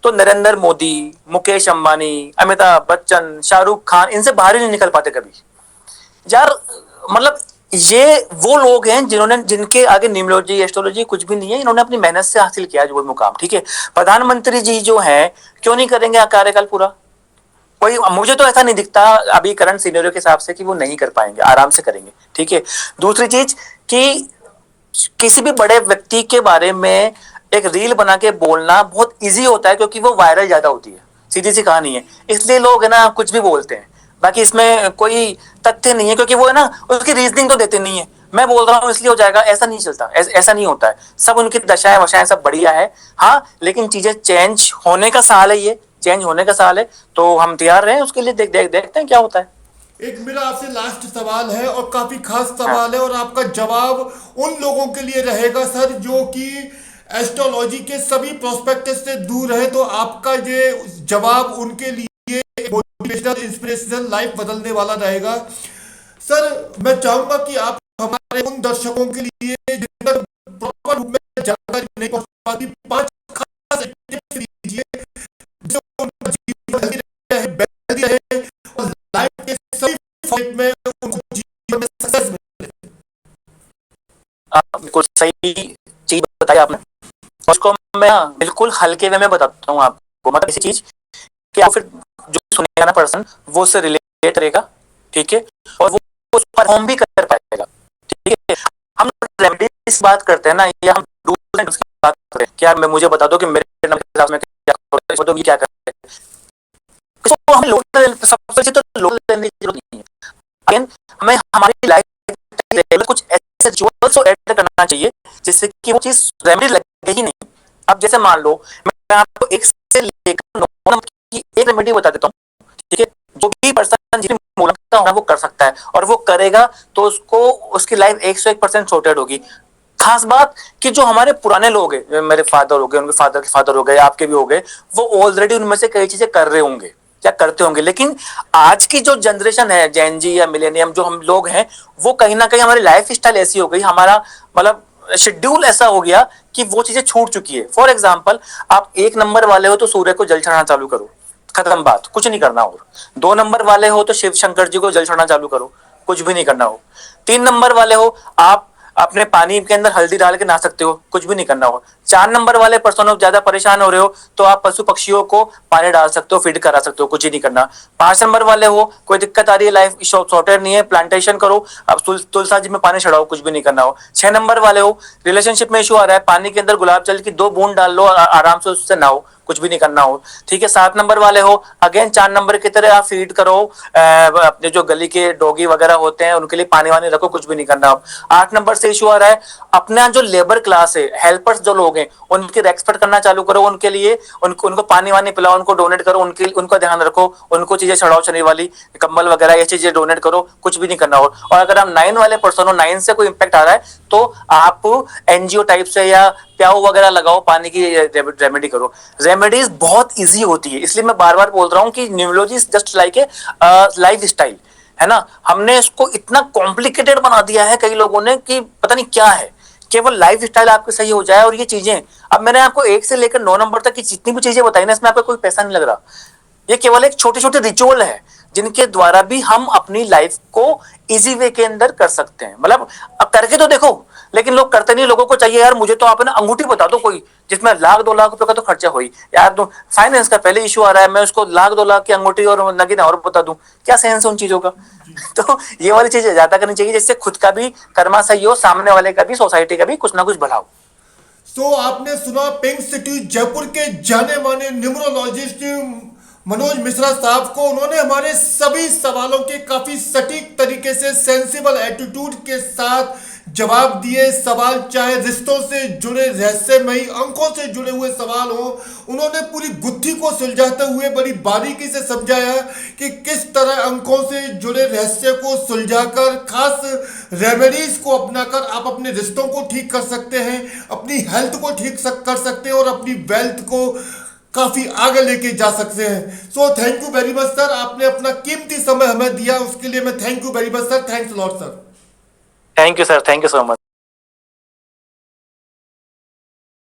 S3: तो नरेंद्र मोदी, मुकेश अंबानी, अमिताभ बच्चन, शाहरुख खान इनसे बाहर ही नहीं निकल पाते कभी यार। मतलब ये वो लोग हैं जिन्होंने, जिनके आगे न्यूमरोलॉजी एस्ट्रोलॉजी कुछ भी नहीं है, इन्होंने अपनी मेहनत से हासिल किया जो मुकाम। ठीक है, प्रधानमंत्री जी जो हैं क्यों नहीं करेंगे कार्यकाल पूरा? कोई, मुझे तो ऐसा नहीं दिखता अभी करंट सिनेरियो के हिसाब से कि वो नहीं कर पाएंगे, आराम से करेंगे। ठीक है, दूसरी चीज कि किसी भी बड़े व्यक्ति के बारे में एक रील बना के बोलना बहुत इजी होता है क्योंकि वो वायरल ज्यादा होती है, सीधी सी कहानी है। इसलिए लोग है ना कुछ भी बोलते हैं, बाकी इसमें कोई तथ्य नहीं है क्योंकि वो है ना उसकी रीजनिंग तो देते नहीं है। मैं बोल रहा हूँ इसलिए हो जाएगा, ऐसा नहीं चलता, ऐसा नहीं होता है। सब उनकी दशाएं वशाएं सब बढ़िया है, हाँ, लेकिन चीजें चेंज होने का साल है, ये चेंज होने का साल है, तो हम तैयार रहे उसके लिए। देखते हैं क्या होता है।
S2: एक मेरा आपसे लास्ट सवाल है और काफी खास सवाल है, और आपका जवाब उन लोगों के लिए रहेगा सर जो कि एस्ट्रोलॉजी के सभी प्रोस्पेक्टस से दूर है, तो आपका ये जवाब उनके लिए मोटिवेशनल इंस्पिरेशनल लाइफ बदलने वाला रहेगा। सर मैं चाहूंगा कि आप हमारे उन दर्शकों के लिए जिन तक प्रॉपर रूप में जानकारी नहीं पहुंच पाती, 5 खास टिप्स दीजिए जो उनका जीवन हेल्दी रहे और लाइफ के सभी फॉर्मेट में उनको जीवन में सक्सेस मिले।
S3: बिल्कुल सही चीज बताई आपने, उसको मैं बिल्कुल हल्के वे में बताता हूँ आपको। मतलब ऐसी चीज कि आप फिर जो सुनेगा ना पर्सन वो उससे रिलेट करेगा, ठीक है, और वो परफॉर्म भी कर पाएगा। ठीक है, हम रेमेडीज की बात करते हैं ना, या हम डूज एंड डोंट्स की बात करते हैं कि यार मैं, मुझे बता दो कि मेरे नाम के हिसाब में क्या करो, तो ये क्या करें। तो हम लोग सबसे तो लोग लेने की जरूरत नहीं है, लेकिन हमें हमारी लाइफ कुछ ऐसे रिचुअल्स को ऐड करना चाहिए जिससे कि वो चीज रेमेडी लगे ही नहीं। अब जैसे मान लो मैं आपको 1 से लेकर 9 नंबर की एक रेमेडी बता देता हूँ, ठीक है, जो भी पर्सन जिसकी मूलक का होना वो कर सकता है, और वो करेगा तो उसको उसकी लाइफ 101% सॉर्टेड होगी। खास बात कि जो हमारे पुराने लोग हैं, मेरे फादर हो गए, उनके फादर के फादर हो गए, आपके भी हो गए, वो ऑलरेडी उनमें से कई चीजें कर रहे होंगे या करते होंगे। लेकिन आज की जो जनरेशन है, जेन जी या मिलेनियम जो हम लोग हैं, वो कहीं ना कहीं हमारी लाइफ स्टाइल ऐसी हो गई, हमारा मतलब शेड्यूल ऐसा हो गया कि वो चीजें छूट चुकी है। फॉर एग्जाम्पल, आप 1 नंबर वाले हो तो सूर्य को जल चढ़ाना चालू करो, खत्म बात, कुछ नहीं करना। और 2 नंबर वाले हो तो शिव शंकर जी को जल चढ़ाना चालू करो, कुछ भी नहीं करना हो। 3 नंबर वाले हो, आप अपने पानी के अंदर हल्दी डाल के नहा सकते हो, कुछ भी नहीं करना हो। 4 नंबर वाले पर्सन हो, ज्यादा परेशान हो रहे हो, तो आप पशु पक्षियों को पानी डाल सकते हो, फीड करा सकते हो, कुछ ही नहीं करना। 5 नंबर वाले हो, कोई दिक्कत आ रही है, लाइफ सॉर्टेड नहीं है, प्लांटेशन करो, अब तुलसा जी में पानी चढ़ाओ, कुछ भी नहीं करना हो। 6 नंबर वाले हो, रिलेशनशिप में इशू आ रहा है, पानी के अंदर गुलाब जल की 2 बूंद डाल लो, आराम से उससे नहाओ, कुछ भी नहीं करना हो। ठीक है, 7 नंबर वाले हो, अगेन 4 नंबर की तरह आप फीड करो, अपने जो गली के डॉगी वगैरह होते हैं उनके लिए पानी वानी रखो, कुछ भी नहीं करना हो। 8 नंबर से इशू आ रहा है, अपना जो लेबर क्लास है, हेल्पर्स जो लोग हैं, उनकी रेस्पेक्ट करना चालू करो, उनके लिए उनको पानी वानी पिलाओ, उनको डोनेट करो, उनका ध्यान रखो, उनको चीजें चढ़ाओ, शनि वाली कंबल वगैरह ये चीजें डोनेट करो, कुछ भी नहीं करना हो। और अगर आप 9 वाले पर्सन हो, 9 से कोई इंपैक्ट आ रहा है, तो आप एनजीओ टाइप से या प्याऊ वगैरह लगाओ, पानी की रेमेडी करो। रेमेडीज बहुत इजी होती है, इसलिए मैं बार बार बोल रहा हूँ कि numerology is just like a life style, है ना। हमने इसको इतना कॉम्प्लिकेटेड बना दिया है कई लोगों ने कि पता नहीं क्या है। केवल लाइफ स्टाइल आपकी सही हो जाए और ये चीजें, अब मैंने आपको 1 से लेकर 9 नंबर तक की जितनी भी चीजें बताई ना, इसमें आपका कोई पैसा नहीं लग रहा। ये केवल एक छोटे छोटे रिचुअल है जिनके द्वारा भी हम अपनी लाइफ को इजी वे के अंदर कर सकते हैं। मतलब अब करके तो देखो, लेकिन लोग करते नहीं। लोगों को चाहिए यार मुझे तो आप ना अंगूठी बता दो कोई जिसमें 1-2 लाख रुपए का तो खर्चा हो ही यार, तो फाइनेंस का पहले इशू आ रहा है, मैं उसको 1-2 लाख की अंगूठी और नगीना और बता दूं, क्या सेंस है उन चीजों का। तो ये वाली चीजें ज्यादा करनी चाहिए जिससे खुद का भी कर्मा सही हो, सामने वाले का भी, सोसाइटी का भी कुछ ना कुछ भला हो।
S2: तो आपने सुना पिंक सिटी जयपुर के जाने माने न्यूमरोलॉजिस्ट मनोज मिश्रा साहब को। उन्होंने हमारे सभी सवालों के काफी सटीक तरीके से सेंसिबल एटीट्यूड के साथ जवाब दिए। सवाल चाहे रिश्तों से जुड़े, रहस्यमयी अंकों से जुड़े हुए सवाल हो, उन्होंने पूरी गुत्थी को सुलझाते हुए बड़ी बारीकी से समझाया कि किस तरह अंकों से जुड़े रहस्य को सुलझाकर खास रेमेडीज को अपनाकर आप अपने रिश्तों को ठीक कर सकते हैं, अपनी हेल्थ को ठीक कर सकते हैं और अपनी वेल्थ को काफी आगे लेके जा सकते हैं। So thank you very much sir, आपने अपना कीमती समय हमें दिया, उसके लिए मैं thank you very much sir. Thanks lot sir.
S3: Thank you sir, thank you so much.